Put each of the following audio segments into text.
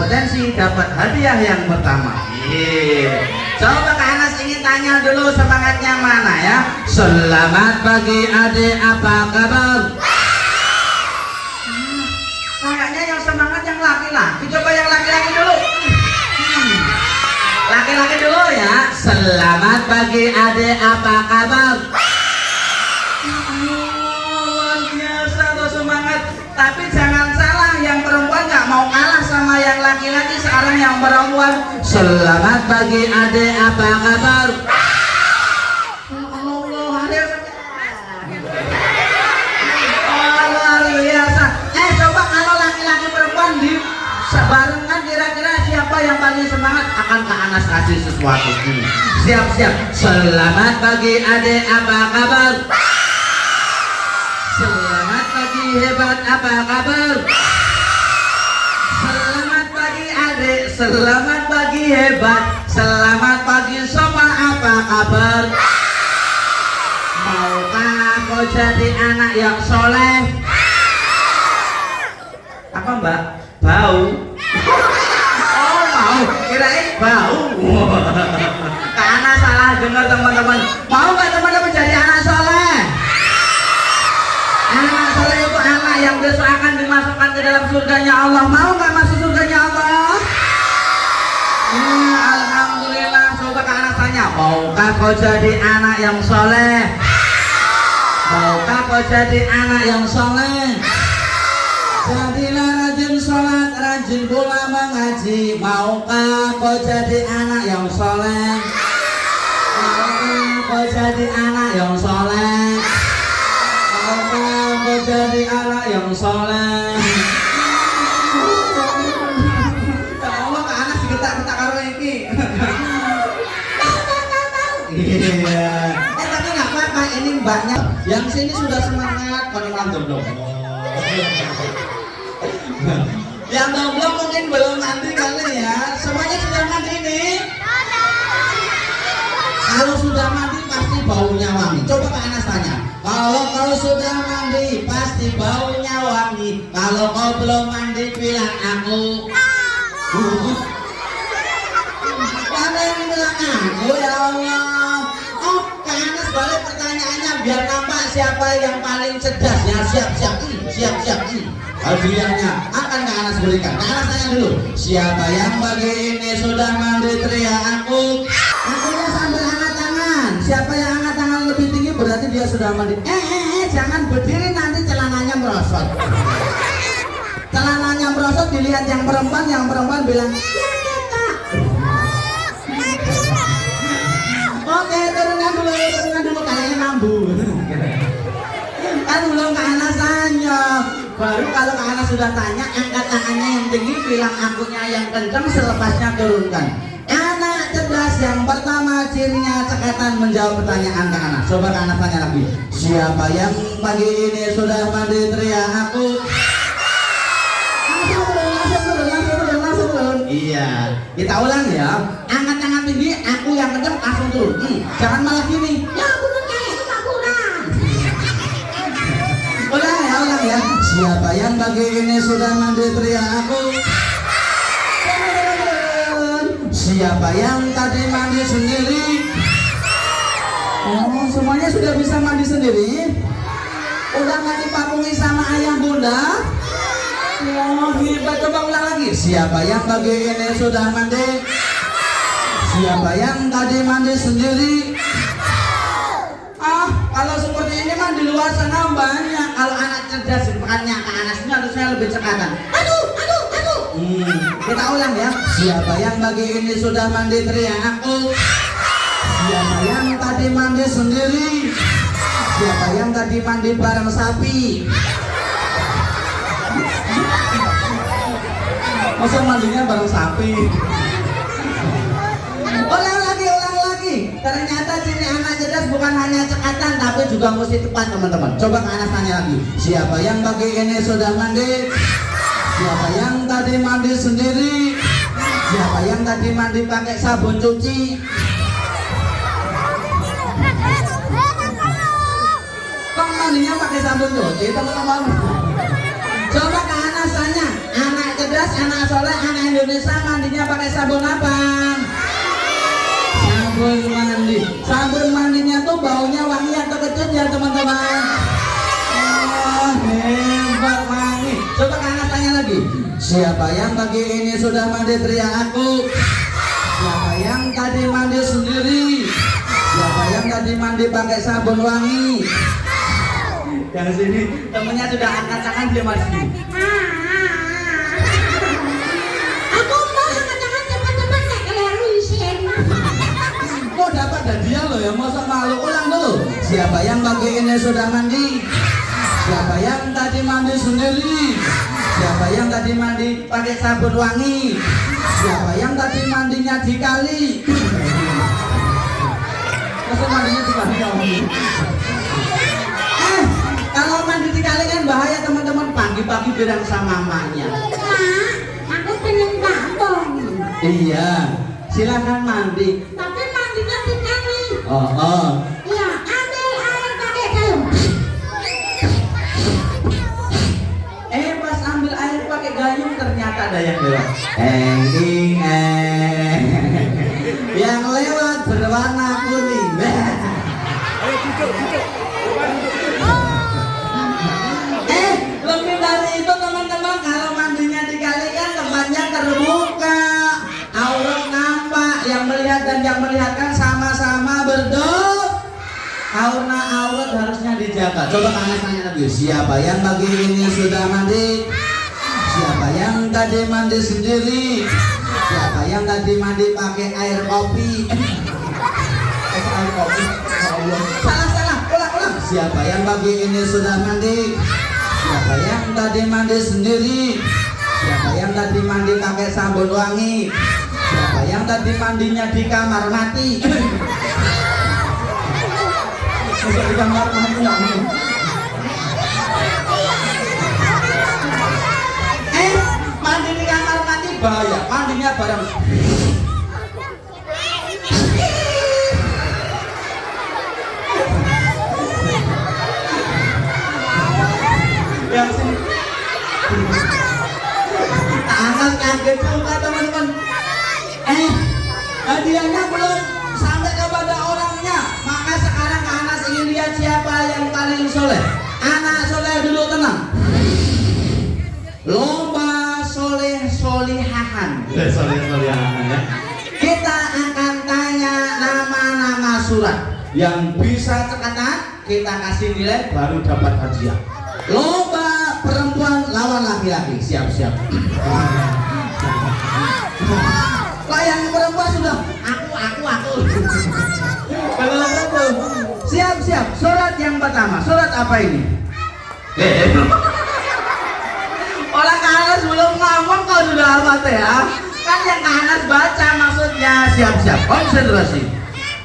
berpotensi dapat hadiah yang pertama. Coba Kak Anas ingin tanya dulu semangatnya mana ya. Selamat pagi adik, apa kabar? Kayaknya yang semangat yang laki-laki. Coba yang laki-laki dulu. Laki-laki dulu ya. Selamat pagi adik, apa kabar? Luar biasa tuh semangat. Tapi jangan salah, yang perempuan nggak mau kalah sama yang laki-laki. Sekarang yang perempuan, selamat pagi adik, apa kabar? Luar biasa. Coba kalau laki-laki perempuan di barengan, kira-kira siapa yang paling semangat? Akan Kak Anas kasih sesuatu. Siap-siap. Selamat pagi adik, apa kabar? Selamat pagi hebat, apa kabar? Selamat pagi adik, selamat pagi hebat, selamat pagi semua, apa kabar? Maukah kau jadi anak yang soleh? Apa mbak? Bau? Oh mau, kirain bau. Karena salah dengar teman-teman. Mau nggak teman-teman jadi anak soleh? Anak soleh itu anak yang besok akan dimasukkan ke dalam surganya Allah. Mau nggak masuk surganya Allah? Alhamdulillah. Coba Kak Anas tanya, maukah kau jadi anak yang soleh? Maukah kau jadi anak yang soleh? Jadilah rajin sholat, rajin pula mengaji. Maukah kau jadi anak yang soleh? Maukah kau jadi anak yang soleh? Maukah kau jadi anak yang soleh? Ya Allah, Kak Anas digetak-getak karo iki. Iya. Tapi nggak apa-apa, ini mbaknya. Yang sini sudah semangat, kalau ngantuk. Yang belum mungkin belum nanti kali ya. Semuanya sudah mandi nih. Kalau sudah mandi pasti baunya wangi. Coba Kak Anas tanya. Kalau kau sudah mandi pasti baunya wangi. Kalau kau belum mandi bilang aku. Mana yang bilang aku ya Allah. Oh Kak Anas balik pertanyaannya biar nampak siapa yang paling cerdas ya. Siap. Hadiahnya akan Kak Anas berikan. Kak Anas tanya dulu, siapa yang pagi ini sudah mandi teriak aku? Akunya sambil angkat tangan. Siapa yang angkat tangan lebih tinggi berarti dia sudah mandi. Jangan berdiri nanti celananya merosot. Celananya merosot dilihat yang perempuan bilang ya kita. Oke turunkan dulu kayaknya mambu. Kan belum Kak Anas tanya. Baru kalau Kak Anas sudah tanya, angkat tangannya yang tinggi, bilang akunya yang kencang, selepasnya turunkan. Anak cerdas yang pertama cirinya cekatan menjawab pertanyaan Kak Anas. Coba Kak Anas tanya lagi. Siapa yang pagi ini sudah mandi teriak aku? Langsung turun. Iya. Kita ulang ya. Angkat tangan tinggi, aku yang kencang, langsung turun. Jangan malah gini. Ya kurang kayak itu tak kurang. Ulang ya. Siapa yang pagi ini sudah mandi teriak aku? Siapa yang tadi mandi sendiri? Oh, semuanya sudah bisa mandi sendiri? Udah nggak dipapungi sama ayah bunda? Oh, hebat. Coba ulang lagi. Siapa yang pagi ini sudah mandi? Siapa yang tadi mandi sendiri? Kalau seperti ini mah di luar sana banyak. Kalau anak cerdas bukannya Kak Anas ini harusnya lebih cekatan. Aduh. Kita ulang ya. Siapa yang pagi ini sudah mandi teriak aku? Siapa yang tadi mandi sendiri? Siapa yang tadi mandi bareng sapi? Masa mandinya bareng sapi? Ulang lagi. Ternyata ciri anak cerdas bukan hanya cekatan tapi juga mesti tepat teman-teman. Coba Kak Anas tanya lagi. Siapa yang pagi ini sudah mandi? Siapa yang tadi mandi sendiri? Siapa yang tadi mandi pakai sabun cuci? Kok mandinya pakai sabun cuci teman-teman? Coba Kak Anas tanya, anak cerdas cerdas, anak soleh, anak Indonesia mandinya pakai sabun apa? Sabun mandi. Sabun mandinya tuh baunya wangi atau kecut ya teman-teman? Oh, hebat wangi. Coba Anas tanya lagi. Siapa yang pagi ini sudah mandi teriak aku? Siapa yang tadi mandi sendiri? Siapa yang tadi mandi pakai sabun wangi? Yang sini temennya sudah angkat tangan, dia masih. Aku mau angkat tangan cepat-cepat nek keliru isin. Kok dapat hadiah loh ya, masa malu. Ulang dulu. Siapa yang pagi ini sudah mandi? Siapa yang tadi mandi sendiri? Siapa yang tadi mandi pakai sabun wangi? Siapa yang tadi mandinya di kali? Masa mandinya di kali ya? Kalau mandi di kali kan bahaya teman-teman, pagi-pagi bilang sama mamanya. Mak, aku pengen kampung. Iya, silakan mandi. Tapi mandinya di kali. Oh. Iya, ambil air pakai gayung. Pas ambil air pakai gayung ternyata ada yang lewat. Yang lewat berwarna kuning. Lebih dari itu teman-teman, kalau mandinya di kali kan tempatnya terbuka, aurat nampak, yang melihat dan yang melihatkan sama-sama berdoa. Aurat harusnya dijaga. Coba kalian tanya lagi, siapa yang pagi ini sudah mandi? Siapa yang tadi mandi sendiri? Siapa yang tadi mandi pakai air kopi? Air kopi. Salah. Ulang. Siapa yang pagi ini sudah mandi? Siapa yang tadi mandi sendiri? Siapa yang tadi mandi pakai sabun wangi? Siapa yang tadi mandinya di kamar mati? Di kamar mati mandi di kamar mati bahaya, mandinya bareng. Yang sini Anas kaget juga teman-teman. Hadiahnya belum sampai kepada orangnya, maka sekarang Anas ingin lihat siapa yang paling soleh. Anak soleh dulu, tenang. Lomba soleh-solehahan ya. Kita akan tanya nama-nama surat. Yang bisa cepetan kita kasih nilai, baru dapat hadiah. Lomba perempuan lawan laki-laki. Siap-siap. Kok yang perempuan sudah aku. Siap. Surat yang pertama. Surat apa ini? Orang Anas belum ngomong kau sudah hafal ya. Kan yang Anas baca maksudnya. Siap. Konsentrasi.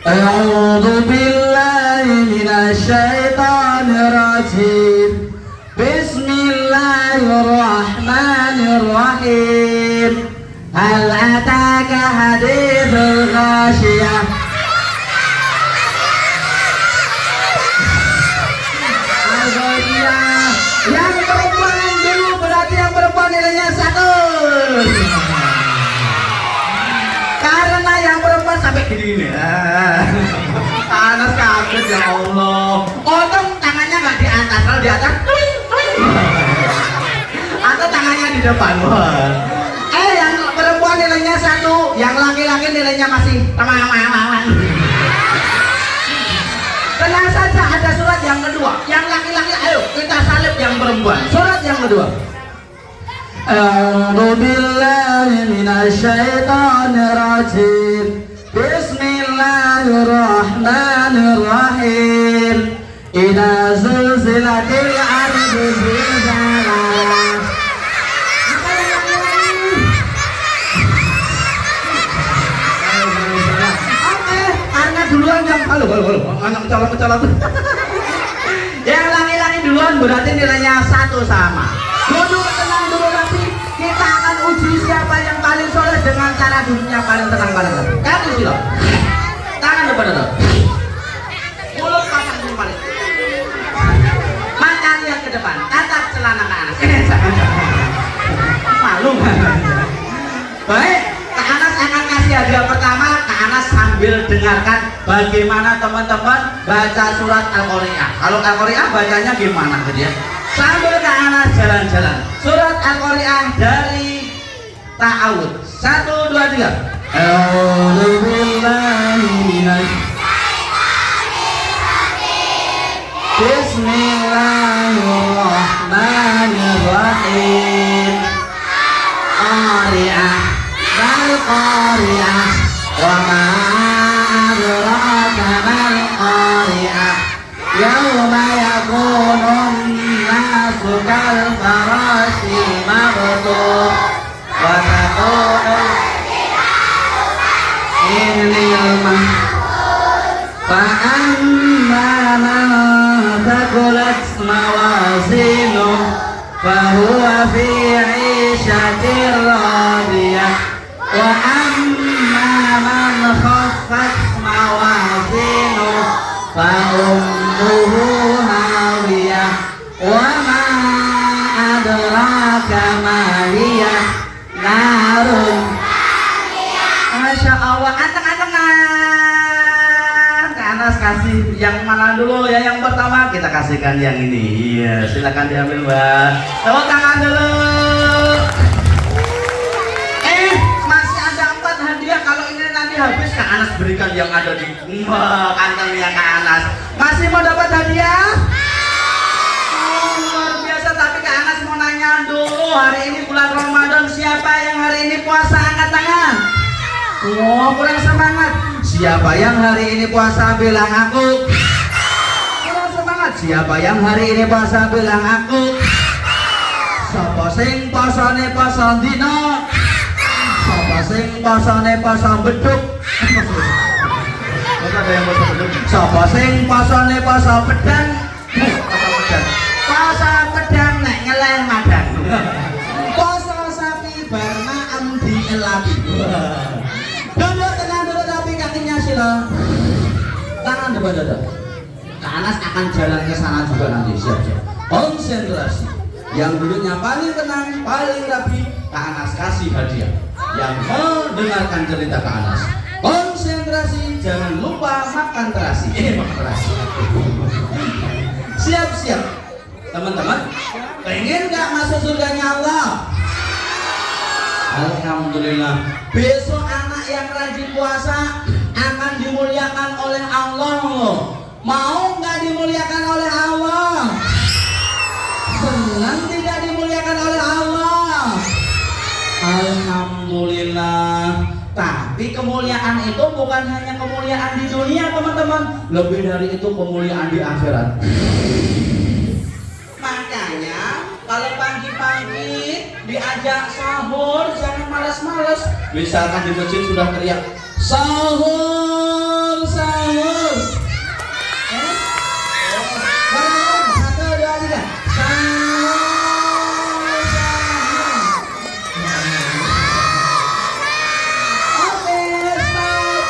A'udzu billahi minasy syaithanir rajim. Bismillahirrahmanirrahim. Hal ataka hadithul ghasyiyah. Yang perempuan dulu, berarti yang perempuan nilainya 1. Karena yang perempuan sampai gini. Anas kaget ya Allah. Untung tangannya nggak di atas, kalau di atas atau tangannya di depan. Yang perempuan nilainya 1, yang laki-laki nilainya masih teman-teman. Tenang saja, ada surat yang kedua. Yang laki-laki, ayo kita salib yang perempuan. Surat yang kedua. A'udzu billahi minasy syaithanir rajim. Bismillahirrahmanirrahim. Idza zulzilatil ardu zilzalaha. Duluan yang halo anak calon yang laki-laki duluan berarti nilainya 1 sama. Duduk tenang dulu, nanti kita akan uji siapa yang paling soleh dengan cara duduknya paling tenang bareng. Kaki silo, tangan depan dulu, mulut pasang dulu paling, mata lihat ke depan, tatap celana ke atas. Malu. Baik, Kak Anas akan kasih hadiah pertama. Kak Anas sambil dengarkan bagaimana teman-teman baca surat Al-Qari'ah. Kalau Al-Qari'ah bacanya gimana gitu ya? Sambil Kak Anas jalan-jalan. Surat Al-Qari'ah dari Ta'awud. 1, 2, 3. A'udzu billahi minasy Bismillahirrahmanirrahim. Qari'ah mal qari'ah wa ma adraka mal qari'ah yauma yakunun nasu kal farasil mabthur wa takunu ilman fa'amma man thaqulat mawazinuhu fahuwa fi 'ishatin radiyah wa amma man khaffat mawazinuhu fa ummuhu hawiyah wa ma adraka ma hiya narun. Masya Allah, anteng-antengan. Kak Anas kasih yang mana dulu ya? Yang pertama kita kasihkan yang ini. Iya, silakan diambil Mbak. Tepuk tangan dulu. Masih ada 4 hadiah. Kalau ini nanti habis Kak Anas berikan yang ada di kantongnya Kak Anas. Masih mau dapat hadiah? Oh, luar biasa. Tapi Kak Anas mau nanya dulu, hari ini bulan Ramadan, siapa yang hari ini puasa? Angkat tangan. Oh, kurang semangat. Siapa yang hari ini puasa bilang aku. Kurang semangat. Siapa yang hari ini puasa bilang aku. Sapa sing posone poso dino. Sapa sing posone poso beduk. Ada yang poso beduk. Sapa sing posone poso pedang. Poso pedang nek ngeleh madang. Poso sapi bar maem dielapi. Duduk tenang dulu tapi kakinya sila. Tangan depan dada. Kak Anas akan jalan ke sana juga nanti. Siap-siap. Konsentrasi. Yang duduknya paling tenang, paling rapi, Kak Anas kasih hadiah. Yang mendengarkan cerita Kak Anas, konsentrasi, jangan lupa makan terasi. Makan terasi. Siap-siap. Teman-teman, pengen gak masuk surganya Allah? Alhamdulillah. Besok anak yang rajin puasa akan dimuliakan oleh Allah. Mau nggak dimuliakan oleh Allah? Senang tidak dimuliakan oleh Allah? Alhamdulillah. Tapi kemuliaan itu bukan hanya kemuliaan di dunia teman-teman, lebih dari itu kemuliaan di akhirat. Makanya kalau pagi-pagi diajak sahur jangan malas-malas. Misalkan di masjid sudah teriak sahur, sahur. Bareng-bareng, 1, 2, 3. Sahur, sahur. Oke, stop.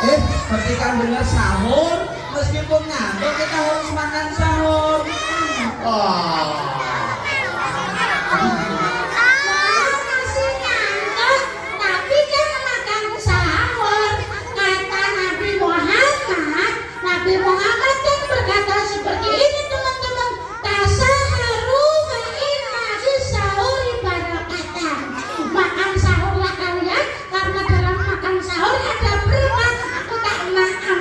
Seperti kan dengar sahur, meskipun ngantuk kita harus makan sahur. Masih ngantuk, tapi jangan makan sahur. Kata Nabi Muhammad kan berkata seperti ini teman-teman. Tasaharu fa inna fis-sahuri barakatan. Makan sahurlah kalian karena dalam makan sahur ada berkah. Aku tak makan.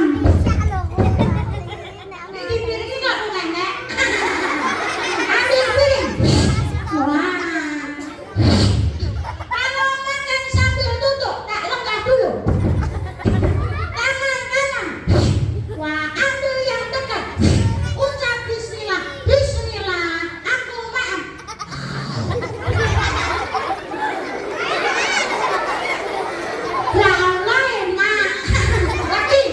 Ini piring nggak nenek? Ambil piring. Wah. Kalau makan sambil duduk, tak lenggah dulu. Tangan kanan. Wah, ambil yang dekat. Ucap bismillah. Bismillah. Aku maaf. Lah lain nak. Lagi.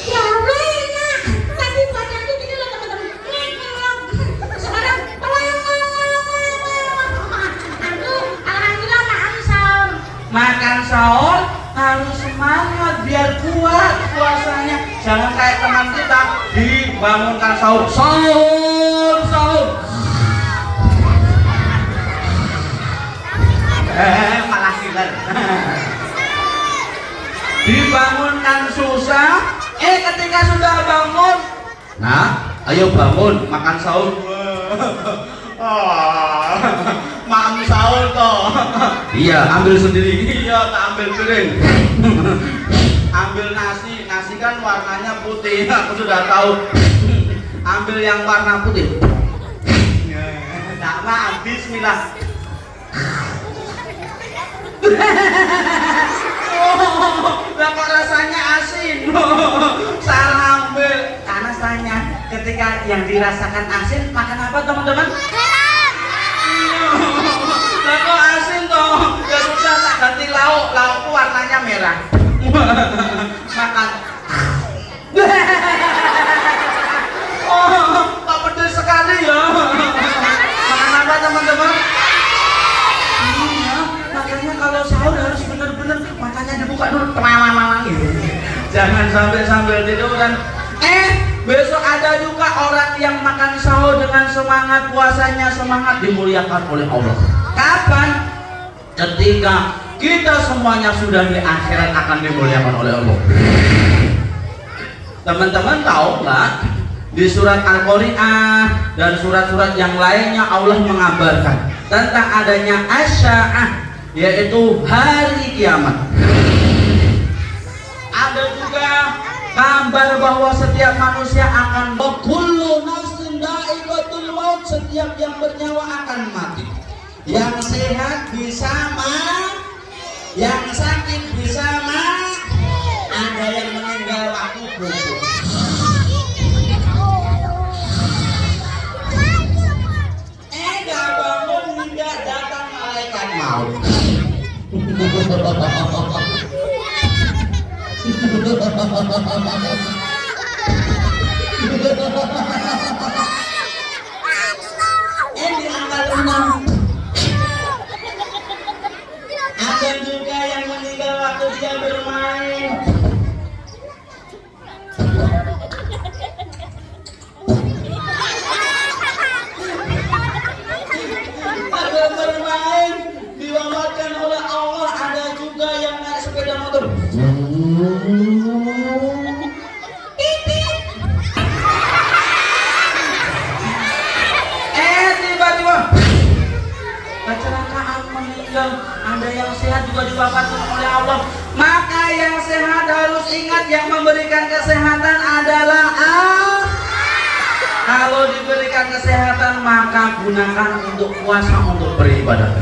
Ya lain nak. Tadi badanku gini loh teman-teman. Sekarang aku alhamdulillah makan sahur. Makan sahur harus semangat biar kuat puasanya. Jangan kayak teman kita dibangunkan sahur, sahur, sahur. Malah killer. Dibangunkan susah, ketika sudah bangun, nah, ayo bangun, makan sahur. Makan sahur toh. Iya, ambil sendiri. Iya, tak ambil piring. Ambil nasi, nasi kan warnanya putih. Aku sudah tahu. Ambil yang warna putih. Nah, maaf, bismillah. Lah kok rasanya asin. Salah ambil. Karena tanya, ketika yang dirasakan asin, makan apa teman-teman? Lah kok asin toh? Ya sudah, tak ganti lauk. Laukku warnanya merah. Makan. Oh, kok pedes sekali ya. Makan apa teman-teman? Iya, makanya kalau sahur harus benar-benar matanya dibuka dulu, temang-temang gitu. Jangan sampai sambil tiduran. Besok ada juga orang yang makan sahur dengan semangat, puasanya semangat, dimuliakan oleh Allah. Kapan? Ketika kita semuanya sudah di akhirat akan dimuliakan oleh Allah. Teman-teman tahu nggak? Di surat Al-Qari'ah dan surat-surat yang lainnya Allah mengabarkan tentang adanya asya'ah, yaitu hari kiamat. Ada juga kabar bahwa setiap manusia akan kullu nafsin dha'iqatul maut, setiap yang bernyawa akan mati. Yang sehat bisa yang sakit bisa ada yang meninggal waktu bubuk. Gak bangun hingga datang malaikat maut. Di angka 6 ada juga yang meninggal waktu dia bermain. Ada bermain diwafatkan oleh Allah. Ada juga yang naik sepeda motor. Tiba-tiba kecelakaan meninggal. Ada yang sehat juga diwafatkan oleh Allah. Maka yang sehat harus ingat, yang memberikan kesehatan adalah Allah. Kalau diberikan kesehatan maka gunakan untuk puasa, untuk beribadah.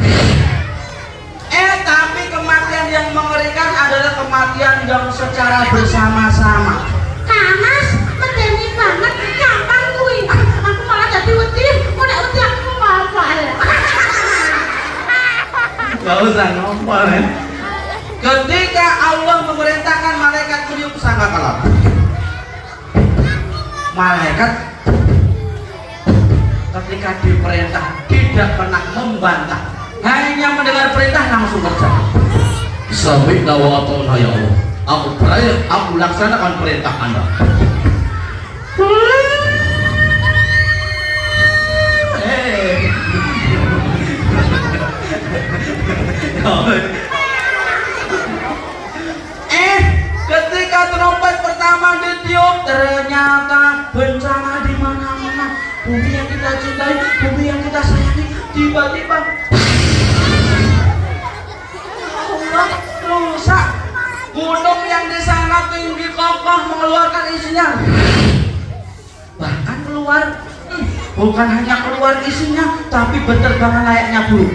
Tapi kematian yang mengerikan adalah kematian yang secara bersama-sama. Panas, medeni banget. Kapan kuwi? Aku malah jadi wedi. Nek wedi aku apa ya? Gak usah ngomong ya. Ketika Allah memerintahkan malaikat meniup sangkakala, malaikat ketika diperintah tidak pernah membantah, hanya mendengar perintah langsung kerja. Sami'na wa ata'na ya Allah. Aku laksanakan perintah Anda. Ketika trompet pertama ditiup, ternyata bencana di mana-mana. Bumi yang kita cintai, bumi yang kita sayangi, tiba-tiba Allah rusak. Gunung yang di sana tinggi kokoh mengeluarkan isinya, bahkan keluar. Bukan hanya keluar isinya, tapi berterbangan layaknya burung.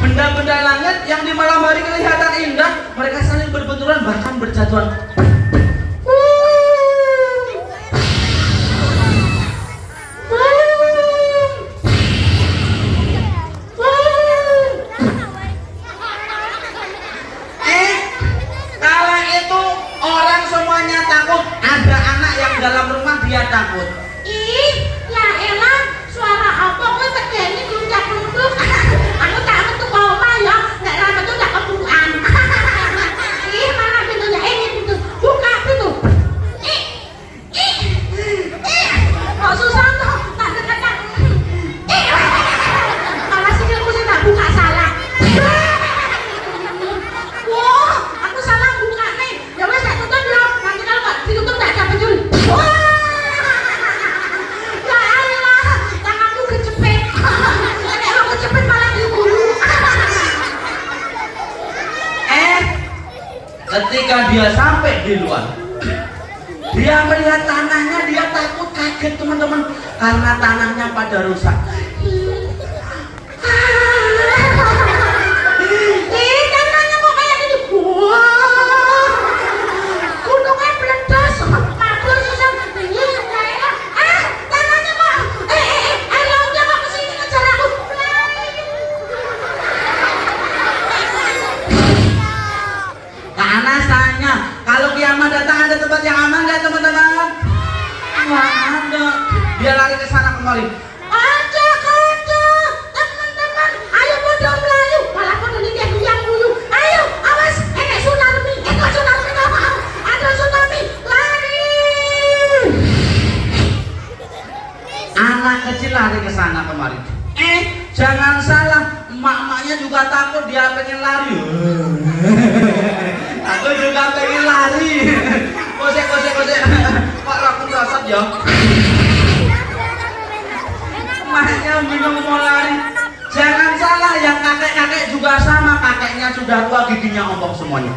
Benda-benda langit yang di malam hari kelihatan indah, mereka saling berbenturan bahkan berjatuhan. Kala itu orang semuanya takut. Ada anak yang dalam rumah dia takut. Ih, ya elah, suara apa kok tegene kluncak-kluncuk. Aku tak metu kok omah ya, nek ra metu tak kebukan. Ih, mana pintunya ini pintu. Ketika dia sampai di luar, dia melihat tanahnya, dia takut, kaget teman-teman, karena tanahnya pada rusak. Tanahnya kok kayak gitu? Wah, gunungnya meledos, mabur susah. Tanahnya kok, air lautnya kok kesini ngejar aku. Karena tanya, kalau kiamat datang ada tempat yang aman nggak teman-teman? Nggak ada. Dia lari ke sana kembali. Ada, teman-teman, ayo bodo melayu, malah bodo lihat yang dulu. Ayo, awas, tsunami, tsunami, ada tsunami, lari. Anak kecil lari ke sana kemari. Jangan salah, emak-emaknya juga takut, dia pengen lari. Aku juga pengen lari. Kosek. Pak Rakun rasat ya. Emaknya bingung mau lari. Jangan salah, yang kakek-kakek juga sama, kakeknya sudah tua, giginya ompong semuanya.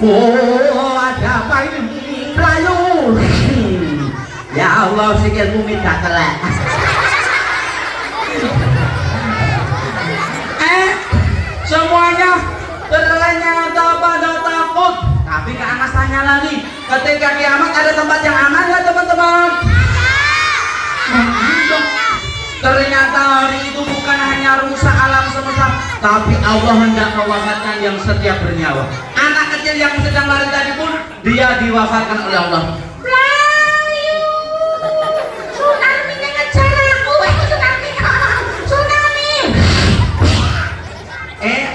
Ada apa ini? Melayu. Ya Allah, sikilmu minta telek. Semuanya ternyata pada takut. Tapi Kak Anas tanya lagi, ketika kiamat ada tempat yang aman nggak teman-teman? Ternyata hari itu bukan hanya rusak alam semesta, tapi Allah hendak mewafatkan yang setiap bernyawa. Anak kecil yang sedang lari tadi pun dia diwafatkan oleh Allah. Tsunami ngejar aku, tsunami.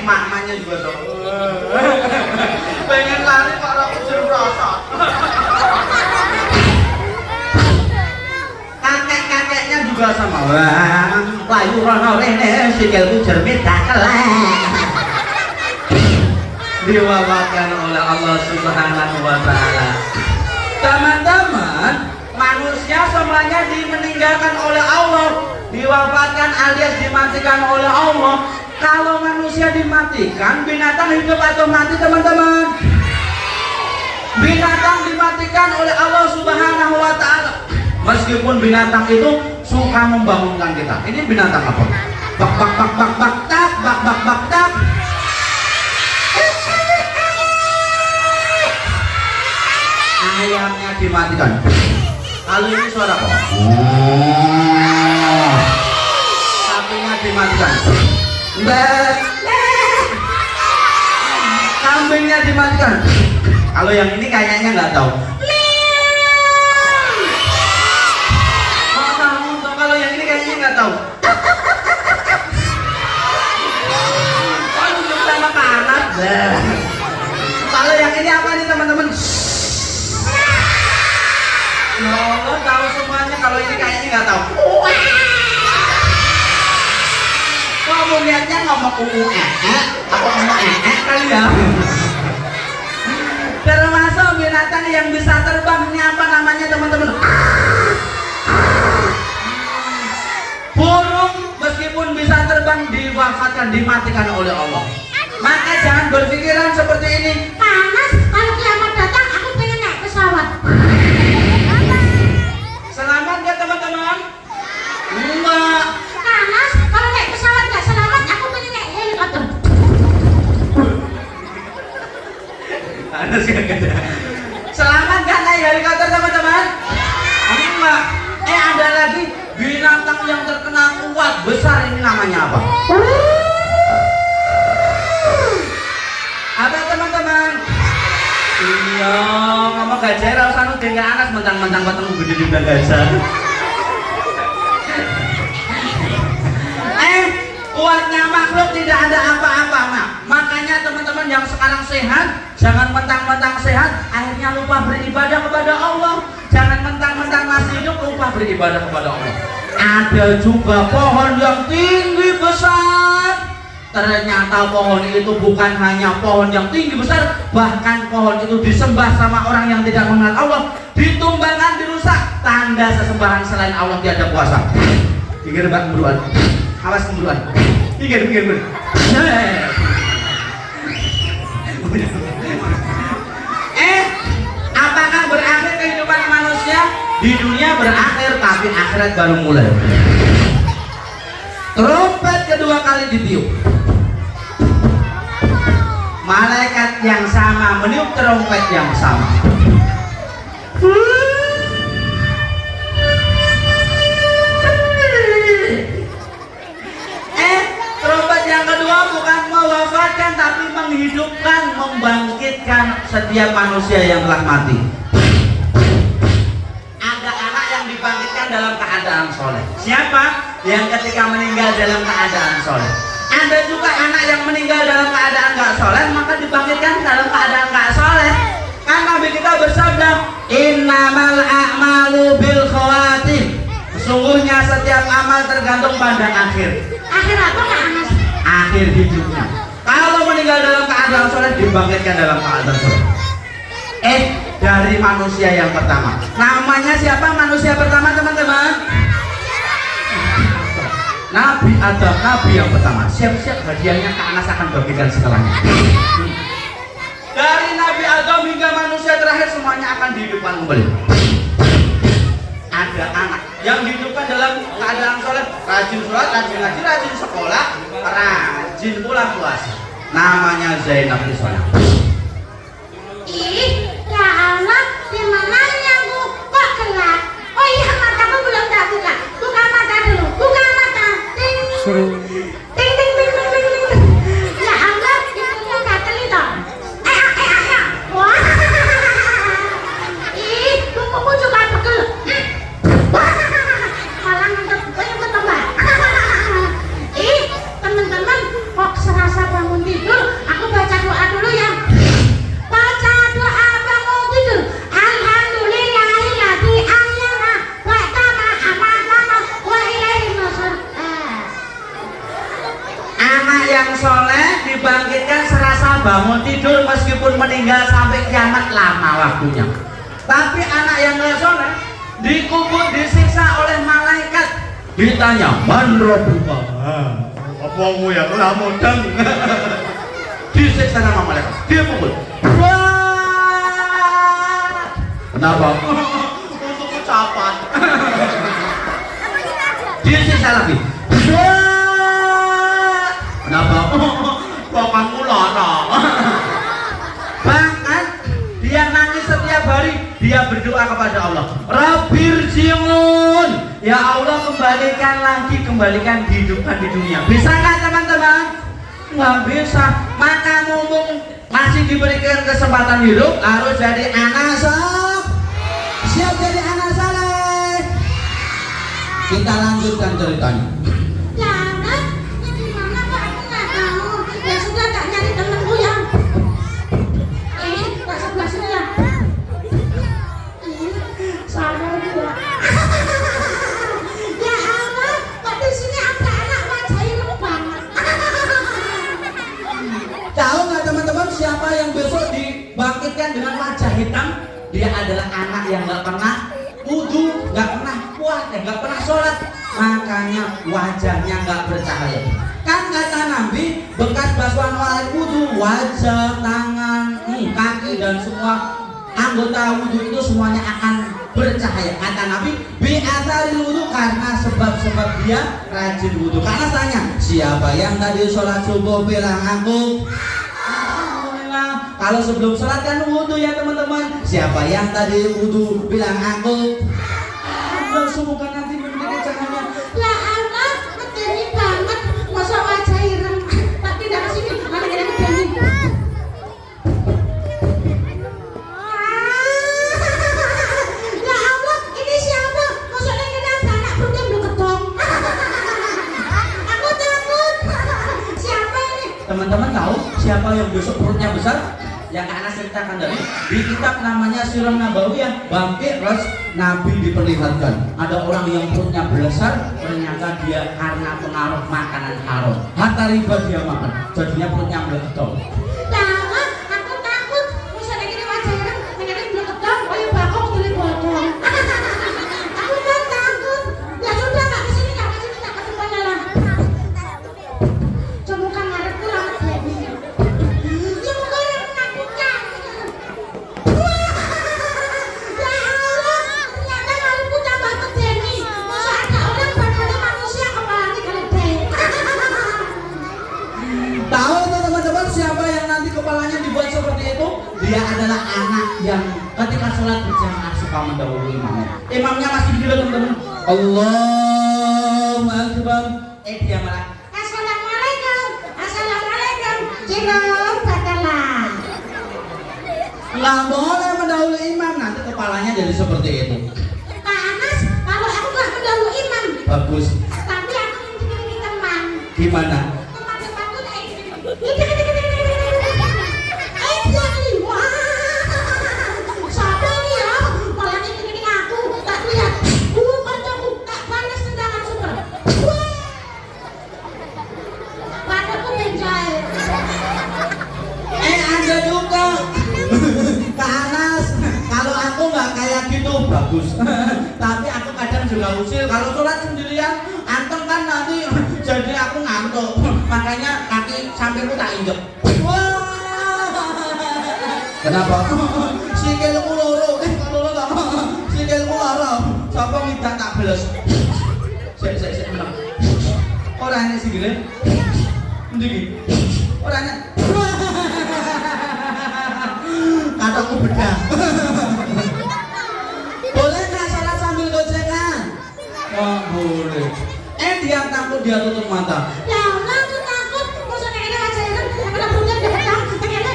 Maknya juga tuh pengen lari para ujar rasa. Kakek-kakeknya juga sama. Wah, layu rono rene sikilku jermit dakelek. Diwafatkan oleh Allah Subhanahu wa taala. Teman-teman, manusia semuanya dimeninggalkan oleh Allah, diwafatkan alias dimatikan oleh Allah. Kalau manusia dimatikan, binatang hidup atau mati teman-teman? Binatang dimatikan oleh Allah Subhanahu wa taala. Meskipun binatang itu suka membangunkan kita. Ini binatang apa? Bak tak. Ayamnya dimatikan. Kalau ini suara apa? Sapinya dimatikan. Kambingnya dimatikan. Kalau yang ini kayaknya nggak tahu. Kalau yang ini kayaknya nggak tahu. Kalau sama kanan. Kalau yang ini apa nih teman-teman? Allah tahu semuanya. Kalau ini kayaknya nggak tahu. Kamu lihatnya ngomong apa ngomong kali ya? Termasuk binatang yang bisa terbang, ini apa namanya teman-teman? Burung meskipun bisa terbang diwafatkan, dimatikan oleh Allah. Maka jangan berpikiran seperti ini. Panas, kalau kiamat datang aku pengen naik pesawat. Selamat gak teman-teman? Enggak. Panas, kalau naik pesawat nggak selamat, aku pengen naik helikopter. Panas gak? Selamat gak naik helikopter teman-teman? Enggak. Ada lagi binatang yang terkenal kuat besar, ini namanya apa? Apa teman-teman? Iya, ngomong gajah rasa nu tinggal anas mentang-mentang ketemu gede di gajah. Kuatnya makhluk tidak ada apa-apa. Nah, makanya teman-teman yang sekarang sehat, jangan mentang-mentang sehat akhirnya lupa beribadah kepada Allah. Jangan mentang-mentang masih hidup lupa beribadah kepada Allah. Ada juga pohon yang tinggi besar. Ternyata pohon itu bukan hanya pohon yang tinggi besar, bahkan pohon itu disembah sama orang yang tidak mengenal Allah, ditumbangkan, dirusak, tanda sesembahan selain Allah tiada kuasa. Pikir bak kemuruan, awas kemuruan, pikir. Apakah berakhir kehidupan manusia? Di dunia berakhir, tapi akhirat baru mulai. Trompet kedua kali ditiup. Malaikat yang sama meniup trompet yang sama. Trompet yang kedua bukan mewafatkan, tapi menghidupkan, membangkitkan setiap manusia yang telah mati. Ada anak yang dibangkitkan dalam keadaan soleh. Siapa? Yang ketika meninggal dalam keadaan soleh. Ada juga anak yang meninggal dalam keadaan gak soleh, maka dibangkitkan dalam keadaan gak soleh. Kan Nabi kita bersabda, innamal a'malu bil khawatim. Sesungguhnya setiap amal tergantung pada akhir. Akhir apa Kak Anas? Akhir hidupnya. Kalau meninggal dalam keadaan soleh, dibangkitkan dalam keadaan soleh. Dari manusia yang pertama. Namanya siapa manusia pertama teman-teman? Nabi Adam, Nabi yang pertama. Siap-siap hadiahnya Kak Anas akan bagikan setelahnya. Dari Nabi Adam hingga manusia terakhir semuanya akan dihidupkan kembali. Ada anak yang dihidupkan dalam keadaan soleh, rajin sholat, rajin ngaji, rajin sekolah, rajin pula puasa. Namanya Zainab Isona. Kak Anas, di mananya Bu? Kok gelap? Oh iya, mataku belum tak buka. Buka mata dulu. Buka mata. Ting. Ting ting ting ting ting ting. Ya Allah, ibumu gatel itu. Wah. Bukuku juga pegel. Malah ngantuk ketembak. Teman-teman, kok serasa bangun tidur? Aku baca doa dulu ya. Baca doa bangun tidur. Alhamdulillahilladzi ahyana wa amatana wa ilaihi nusyur. Anak yang soleh dibangkitkan serasa bangun tidur meskipun meninggal sampai kiamat lama waktunya. Tapi anak yang nggak soleh dikubur, disiksa oleh malaikat. Ditanya, man rabbuka? Apa kamu yang lamudang? Disiksa sama malaikat. Dia pukul. Kenapa? Untuk ucapan. Disiksa lagi. Kenapa? Kok kamu lara? Bahkan dia nangis setiap hari. Dia berdoa kepada Allah, Rabbirji'un, ya Allah kembalikan lagi, kembalikan dihidupkan di dunia. Bisa nggak teman-teman? Nggak bisa. Maka mumpung masih diberikan kesempatan hidup, harus jadi anak soleh. Siap jadi anak soleh. Kita lanjutkan ceritanya. Jangan, gimana kok aku nggak tahu? Ya sudah, tak nyari temenku yang tak sebelah sini ya. Sabar dia. Ya Allah, kok di sini ada anak wajah ireng banget. Tahu nggak teman-teman siapa yang besok dibangkitkan dengan wajah hitam? Dia adalah anak yang nggak pernah wudu, nggak pernah puasa, nggak pernah sholat, makanya wajahnya nggak bercahaya. Kan kata Nabi, bekas basuhan wajah wudu, wajah, tangan, kaki dan semua anggota wudu itu semuanya akan bercahaya. Kata Nabi, bi'atsaril wudu, karena sebab-sebab dia rajin wudu. Karena tanya, siapa yang tadi sholat subuh bilang aku? Alhamdulillah. Kalau sebelum sholat kan wudu ya teman-teman. Siapa yang tadi wudu bilang aku? Alhamdulillah, semoga nanti menjadi caranya. Ya Allah, medeni banget. Masa wajah ireng, tak tidak kesini. Mana kira medeni? Ya Allah, ini siapa? Maksudnya kita ada anak perutnya belum ketong. Aku takut. Siapa ini? Teman-teman tahu siapa yang besok perutnya besar? Yang anak ceritakan tadi di kitab namanya Sirah Nabawiyah, bangkit ras Nabi diperlihatkan ada orang yang perutnya besar, ternyata dia karena pengaruh makanan haram, hatta riba dia makan, jadinya perutnya meletus. Jangan, aku takut. Maksudnya gini wajah ireng, pengen belum ketong. Oh ya bakok tuli bodong. Aku kan takut. Ya sudah, nggak kesini, nggak kesini, nggak ketemunya lah. Coba kan ngarep tuh lama jadi. Ya muka yang masalah sholat berjamaah suka mendahului imamnya. Imamnya masih di teman-teman. Allahu Akbar. Dia malah Assalamualaikum, assalamualaikum. Cilok batalah. nggak boleh mendahului imam, nanti kepalanya jadi seperti itu. Pak Anas, kalau aku nggak mendahului imam, Bagus. tapi aku ini teman. Gimana? Teman-temanku kayak gini. Jangan wah, siapa ini ya? Malah ini aku tak lihat. Kancaku tak panas tendangan super. Wah, padaku benjai. Anda juga Kak Anas, kalau aku nggak kayak gitu bagus. Tapi aku kadang juga usil kalau sholat sendirian, antum kan nanti jadi aku ngantuk. Makanya kaki sampingku tak injek. Wah. Kenapa? Sikilku loro, loro tak. Sikilku loro. Sapa ngidak tak beles. Sik menang. Ora enek sikile. Endi iki? Ora enek. Kataku beda. Boleh nggak sholat sambil gocengan? Oh boleh. Dia takut, dia tutup mata. Ya Allah, aku takut. Masa kayak gini aja kan? Aku punya datang. Kayaknya,